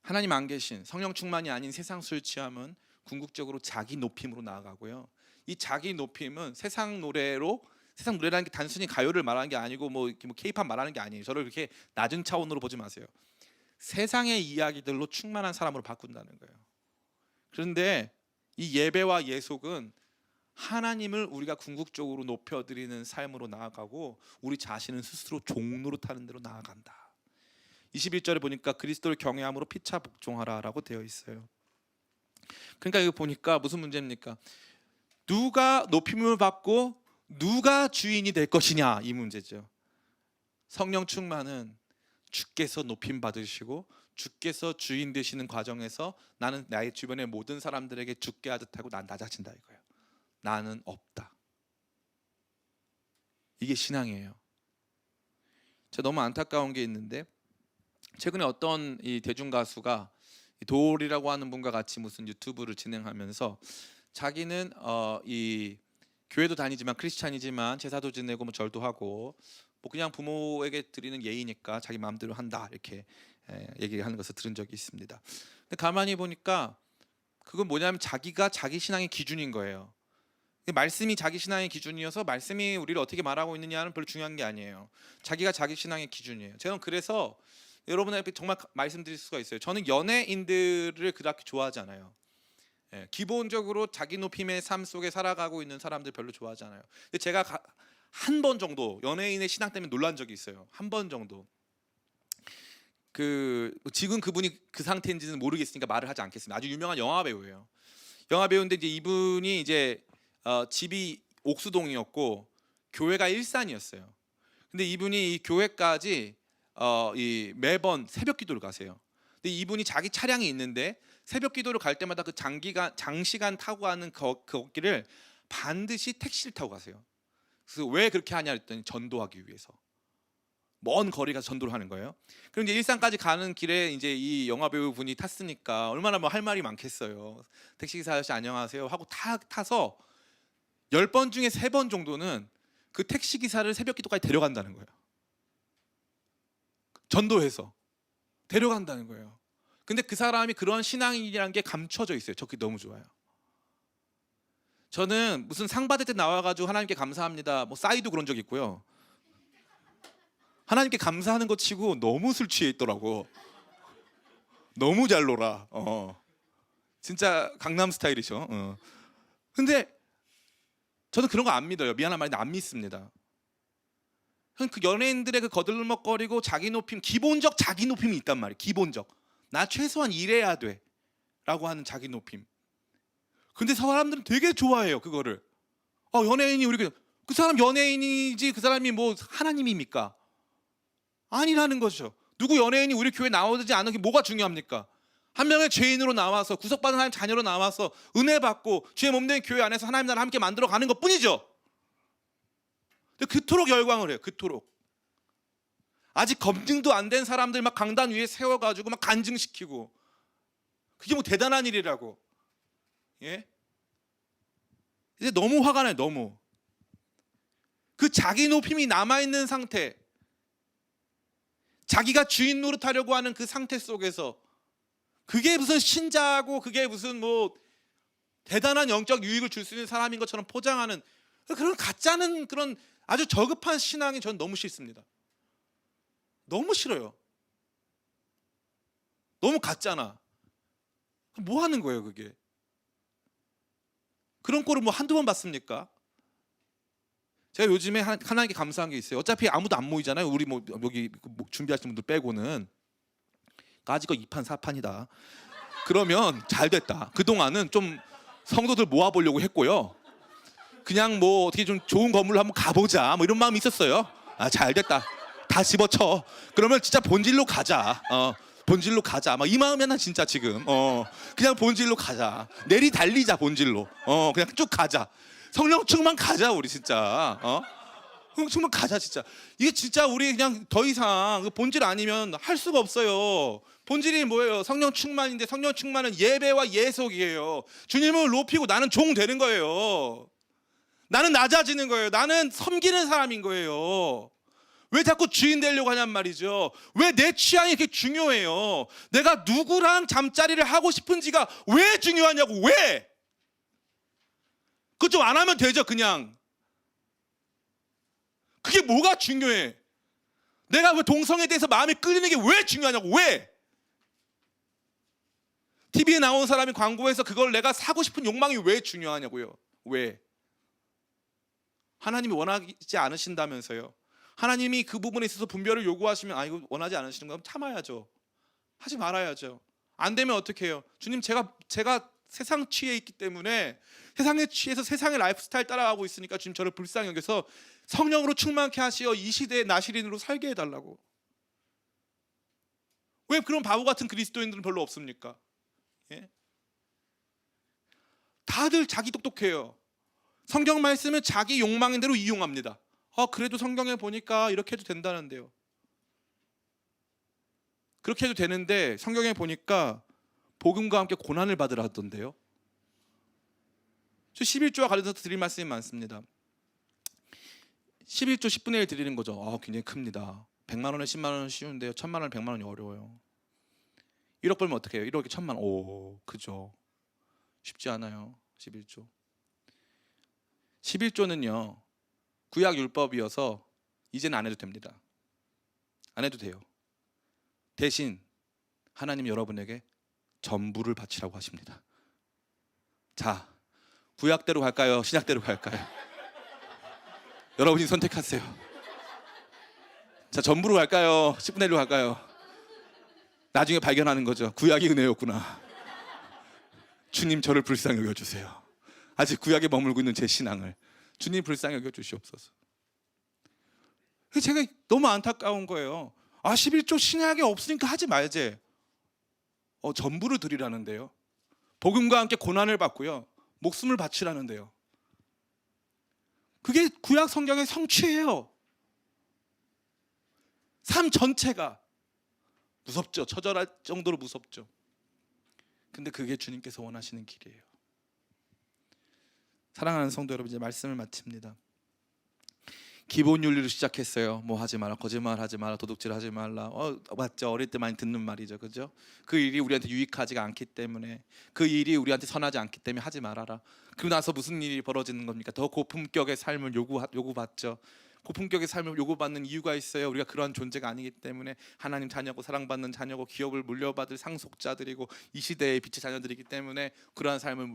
B: 하나님 안 계신 성령 충만이 아닌 세상 술 취함은 궁극적으로 자기 높임으로 나아가고요. 이 자기 높임은 세상 노래라는 게 단순히 가요를 말하는 게 아니고 뭐 K-팝 말하는 게 아니에요. 저를 그렇게 낮은 차원으로 보지 마세요. 세상의 이야기들로 충만한 사람으로 바꾼다는 거예요. 그런데 이 예배와 예속은 하나님을 우리가 궁극적으로 높여드리는 삶으로 나아가고 우리 자신은 스스로 종로로 타는 대로 나아간다. 21절에 보니까 그리스도를 경외함으로 피차 복종하라라고 되어 있어요. 그러니까 이거 보니까 무슨 문제입니까? 누가 높임을 받고 누가 주인이 될 것이냐, 이 문제죠. 성령 충만은 주께서 높임 받으시고 주께서 주인 되시는 과정에서 나는 나의 주변의 모든 사람들에게 죽게 하듯 하고 난 낮아진다 이거예요. 나는 없다. 이게 신앙이에요. 제가 너무 안타까운 게 있는데, 최근에 어떤 이 대중 가수가 도올이라고 하는 분과 같이 무슨 유튜브를 진행하면서 자기는 이 교회도 다니지만 크리스찬이지만 제사도 지내고 뭐 절도 하고 뭐 그냥 부모에게 드리는 예의니까 자기 마음대로 한다 이렇게 얘기하는 것을 들은 적이 있습니다. 근데 가만히 보니까 그건 뭐냐면 자기가 자기 신앙의 기준인 거예요. 말씀이 자기 신앙의 기준이어서 말씀이 우리를 어떻게 말하고 있느냐는 별로 중요한 게 아니에요. 자기가 자기 신앙의 기준이에요. 저는 그래서 여러분에게 정말 말씀드릴 수가 있어요. 저는 연예인들을 그렇게 좋아하지 않아요. 기본적으로 자기 높임의 삶 속에 살아가고 있는 사람들 별로 좋아하지 않아요. 근데 제가 한 번 정도 연예인의 신앙 때문에 놀란 적이 있어요. 한 번 정도. 지금 그분이 그 상태인지는 모르겠으니까 말을 하지 않겠습니다. 아주 유명한 영화 배우예요. 영화 배우인데 이제 이분이 이제 집이 옥수동이었고 교회가 일산이었어요. 근데 이분이 이 교회까지 매번 새벽 기도를 가세요. 근데 이분이 자기 차량이 있는데 새벽 기도를 갈 때마다 그 장시간 타고 가는 그 길을 반드시 택시를 타고 가세요. 그래서 왜 그렇게 하냐 했더니 전도하기 위해서. 먼 거리 가서 전도를 하는 거예요. 그럼 이제 일산까지 가는 길에 이제 이 영화 배우 분이 탔으니까 얼마나 뭐 할 말이 많겠어요. 택시기사 아저씨 안녕하세요 하고 타서 10번 중에 3번 정도는 그 택시기사를 새벽 기도까지 데려간다는 거예요. 전도해서 데려간다는 거예요. 근데 그 사람이 그런 신앙이라는 게 감춰져 있어요. 저 그게 너무 좋아요. 저는 무슨 상 받을 때 나와가지고 하나님께 감사합니다 뭐 싸이도 그런 적 있고요. 하나님께 감사하는 것 치고 너무 술 취해 있더라고. 너무 잘 놀아. 진짜 강남 스타일이죠. 근데 저는 그런 거 안 믿어요. 미안한 말인데 안 믿습니다. 그 연예인들의 그 거들먹거리고 자기 높임, 기본적 자기 높임이 있단 말이에요. 기본적. 나 최소한 이래야 돼 라고 하는 자기 높임. 근데 사람들은 되게 좋아해요 그거를. 연예인이 그 사람 연예인이지 그 사람이 뭐 하나님입니까? 아니라는 거죠. 누구 연예인이 우리 교회 나오지 않은 게 뭐가 중요합니까? 한 명의 죄인으로 나와서 구속받은 하나님 자녀로 나와서 은혜 받고 주의 몸된 교회 안에서 하나님 나라를 함께 만들어가는 것뿐이죠. 그토록 열광을 해요. 그토록. 아직 검증도 안 된 사람들 막 강단 위에 세워가지고 막 간증시키고, 그게 뭐 대단한 일이라고. 예? 이제 너무 화가 나요. 너무. 그 자기 높임이 남아있는 상태, 자기가 주인 노릇하려고 하는 그 상태 속에서 그게 무슨 신자고 그게 무슨 뭐 대단한 영적 유익을 줄 수 있는 사람인 것처럼 포장하는 그런 가짜는 그런 아주 저급한 신앙이 전 너무 싫습니다. 너무 싫어요. 너무 가짜나. 뭐 하는 거예요 그게? 그런 꼴을 뭐 한두 번 봤습니까? 제가 요즘에 하나님께 감사한 게 있어요. 어차피 아무도 안 모이잖아요. 우리 뭐 여기 준비하시는 분들 빼고는. 아직은 2판 4판이다. 그러면 잘 됐다. 그동안은 좀 성도들 모아보려고 했고요. 그냥 뭐 어떻게 좀 좋은 건물로 한번 가보자 뭐 이런 마음이 있었어요. 잘 됐다. 다 집어쳐. 그러면 진짜 본질로 가자. 본질로 가자. 막 이 마음이야 나 진짜 지금. 그냥 본질로 가자. 내리 달리자 본질로. 그냥 쭉 가자. 성령 충만 가자 우리 진짜. 성령 충만 가자 진짜. 이게 진짜 우리 그냥 더 이상 본질 아니면 할 수가 없어요. 본질이 뭐예요? 성령 충만인데 성령 충만은 예배와 예속이에요. 주님을 높이고 나는 종 되는 거예요. 나는 낮아지는 거예요. 나는 섬기는 사람인 거예요. 왜 자꾸 주인 되려고 하냔 말이죠. 왜 내 취향이 이렇게 중요해요? 내가 누구랑 잠자리를 하고 싶은지가 왜 중요하냐고. 왜? 그거 좀 안 하면 되죠. 그냥. 그게 뭐가 중요해? 내가 왜 동성애에 대해서 마음이 끌리는 게 왜 중요하냐고. 왜? TV에 나온 사람이 광고해서 그걸 내가 사고 싶은 욕망이 왜 중요하냐고요. 왜? 하나님이 원하지 않으신다면서요. 하나님이 그 부분에 있어서 분별을 요구하시면 이거 원하지 않으시는 건 참아야죠. 하지 말아야죠. 안 되면 어떻게 해요? 주님, 제가 세상 취해 있기 때문에 세상에 취해서 세상의 라이프 스타일 따라가고 있으니까 주님 저를 불쌍히 여겨서 성령으로 충만케 하시어 이 시대의 나시린으로 살게 해달라고. 왜 그런 바보 같은 그리스도인들은 별로 없습니까? 예? 다들 자기 똑똑해요. 성경 말씀은 자기 욕망인 대로 이용합니다. 그래도 성경에 보니까 이렇게 해도 된다는데요. 그렇게 해도 되는데 성경에 보니까 복음과 함께 고난을 받으라 하던데요. 저 11조와 관련해서 드릴 말씀이 많습니다. 11조 10분의 1 드리는 거죠. 굉장히 큽니다. 100만 원에 10만 원은 쉬운데요. 1000만 원에 100만 원이 어려워요. 1억 벌면 어떻게 해요? 1억에 1000만 원. 그죠. 쉽지 않아요. 11조. 11조는요. 구약 율법이어서 이제는 안 해도 됩니다. 안 해도 돼요. 대신 하나님 여러분에게 전부를 바치라고 하십니다. 자, 구약대로 갈까요? 신약대로 갈까요? 여러분이 선택하세요. 자, 전부로 갈까요? 10분의 1로 갈까요? 나중에 발견하는 거죠. 구약이 은혜였구나. 주님, 저를 불쌍히 여겨주세요. 아직 구약에 머물고 있는 제 신앙을 주님 불쌍히 여겨주시옵소서. 제가 너무 안타까운 거예요. 11조 신약에 없으니까 하지 말지. 전부를 드리라는데요. 복음과 함께 고난을 받고요. 목숨을 바치라는데요. 그게 구약 성경의 성취예요. 삶 전체가 무섭죠. 처절할 정도로 무섭죠. 근데 그게 주님께서 원하시는 길이에요. 사랑하는 성도 여러분, 이제 말씀을 마칩니다. 기본 윤리로 시작했어요. 뭐 하지 마라, 거짓말 하지 마라, 도둑질 하지 말라. 맞죠. 어릴 때 많이 듣는 말이죠. 그죠? 그 일이 우리한테 유익하지가 않기 때문에, 그 일이 우리한테 선하지 않기 때문에 하지 말아라. 그러고 나서 무슨 일이 벌어지는 겁니까? 더 고품격의 삶을 요구받죠. 고품격의 삶을 요구받는 이유가 있어요. 우리가 그러한 존재가 아니기 때문에 하나님 자녀고 사랑받는 자녀고 기업을 물려받을 상속자들이고 이 시대의 빛의 자녀들이기 때문에 그러한 삶을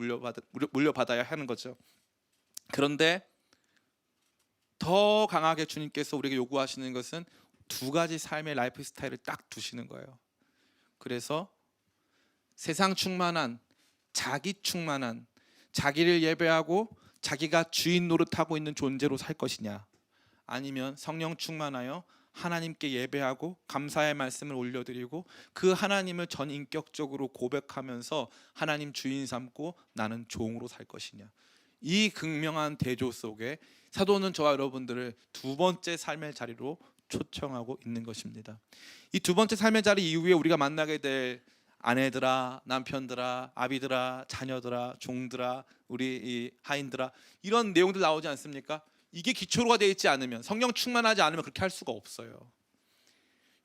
B: 물려받아야 하는 거죠. 그런데 더 강하게 주님께서 우리에게 요구하시는 것은 두 가지 삶의 라이프 스타일을 딱 두시는 거예요. 그래서 세상 충만한, 자기 충만한, 자기를 예배하고 자기가 주인 노릇하고 있는 존재로 살 것이냐, 아니면 성령 충만하여 하나님께 예배하고 감사의 말씀을 올려드리고 그 하나님을 전인격적으로 고백하면서 하나님 주인 삼고 나는 종으로 살 것이냐. 이 극명한 대조 속에 사도는 저와 여러분들을 두 번째 삶의 자리로 초청하고 있는 것입니다. 이 두 번째 삶의 자리 이후에 우리가 만나게 될 아내들아, 남편들아, 아비들아, 자녀들아, 종들아, 우리 이 하인들아, 이런 내용들 나오지 않습니까? 이게 기초로가 되어 있지 않으면, 성령 충만하지 않으면 그렇게 할 수가 없어요.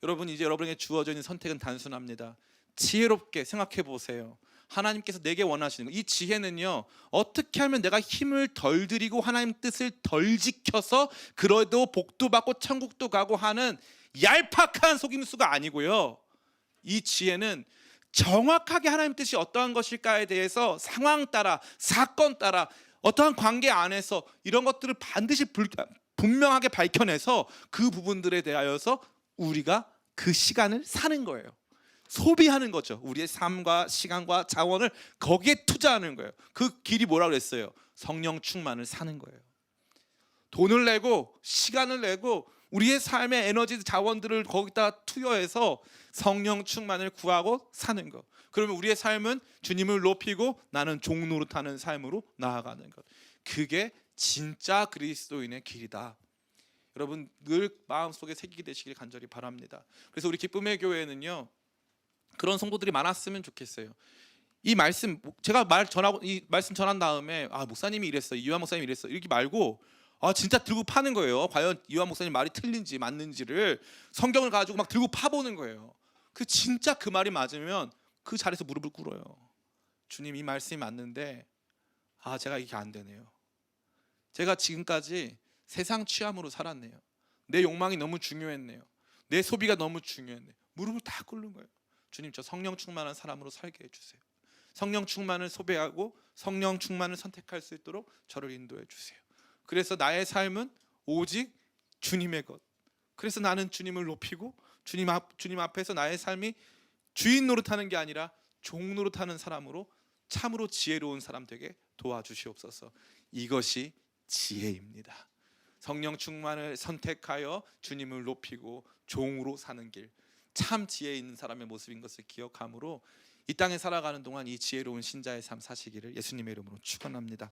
B: 여러분, 이제 여러분에게 주어져 있는 선택은 단순합니다. 지혜롭게 생각해 보세요. 하나님께서 내게 원하시는 거, 이 지혜는요, 어떻게 하면 내가 힘을 덜 들이고 하나님 뜻을 덜 지켜서 그래도 복도 받고 천국도 가고 하는 얄팍한 속임수가 아니고요. 이 지혜는 정확하게 하나님 뜻이 어떠한 것일까에 대해서 상황 따라, 사건 따라, 어떠한 관계 안에서 이런 것들을 반드시 분명하게 밝혀내서 그 부분들에 대하여서 우리가 그 시간을 사는 거예요. 소비하는 거죠. 우리의 삶과 시간과 자원을 거기에 투자하는 거예요. 그 길이 뭐라고 그랬어요? 성령 충만을 사는 거예요. 돈을 내고 시간을 내고 우리의 삶의 에너지 자원들을 거기다 투여해서 성령 충만을 구하고 사는 것. 그러면 우리의 삶은 주님을 높이고 나는 종 노릇하는 삶으로 나아가는 것. 그게 진짜 그리스도인의 길이다. 여러분 늘 마음속에 새기게 되시길 간절히 바랍니다. 그래서 우리 기쁨의 교회는요, 그런 성도들이 많았으면 좋겠어요. 이 말씀 제가 말 전하고 이 말씀 전한 다음에 아 목사님이 이랬어, 이완 목사님이 이랬어 이렇게 말고 아 진짜 들고 파는 거예요. 과연 이완 목사님 말이 틀린지 맞는지를 성경을 가지고 막 들고 파보는 거예요. 그 진짜 그 말이 맞으면 그 자리에서 무릎을 꿇어요. 주님 이 말씀이 맞는데 아 제가 이게 안 되네요. 제가 지금까지 세상 취함으로 살았네요. 내 욕망이 너무 중요했네요. 내 소비가 너무 중요했네요. 무릎을 다 꿇는 거예요. 주님 저 성령 충만한 사람으로 살게 해주세요. 성령 충만을 소비하고 성령 충만을 선택할 수 있도록 저를 인도해 주세요. 그래서 나의 삶은 오직 주님의 것. 그래서 나는 주님을 높이고 주님 앞에서 나의 삶이 주인 노릇하는 게 아니라 종 노릇하는 사람으로 참으로 지혜로운 사람 되게 도와주시옵소서. 이것이 지혜입니다. 성령 충만을 선택하여 주님을 높이고 종으로 사는 길, 참 지혜 있는 사람의 모습인 것을 기억함으로 이 땅에 살아가는 동안 이 지혜로운 신자의 삶 사시기를 예수님의 이름으로 축원합니다.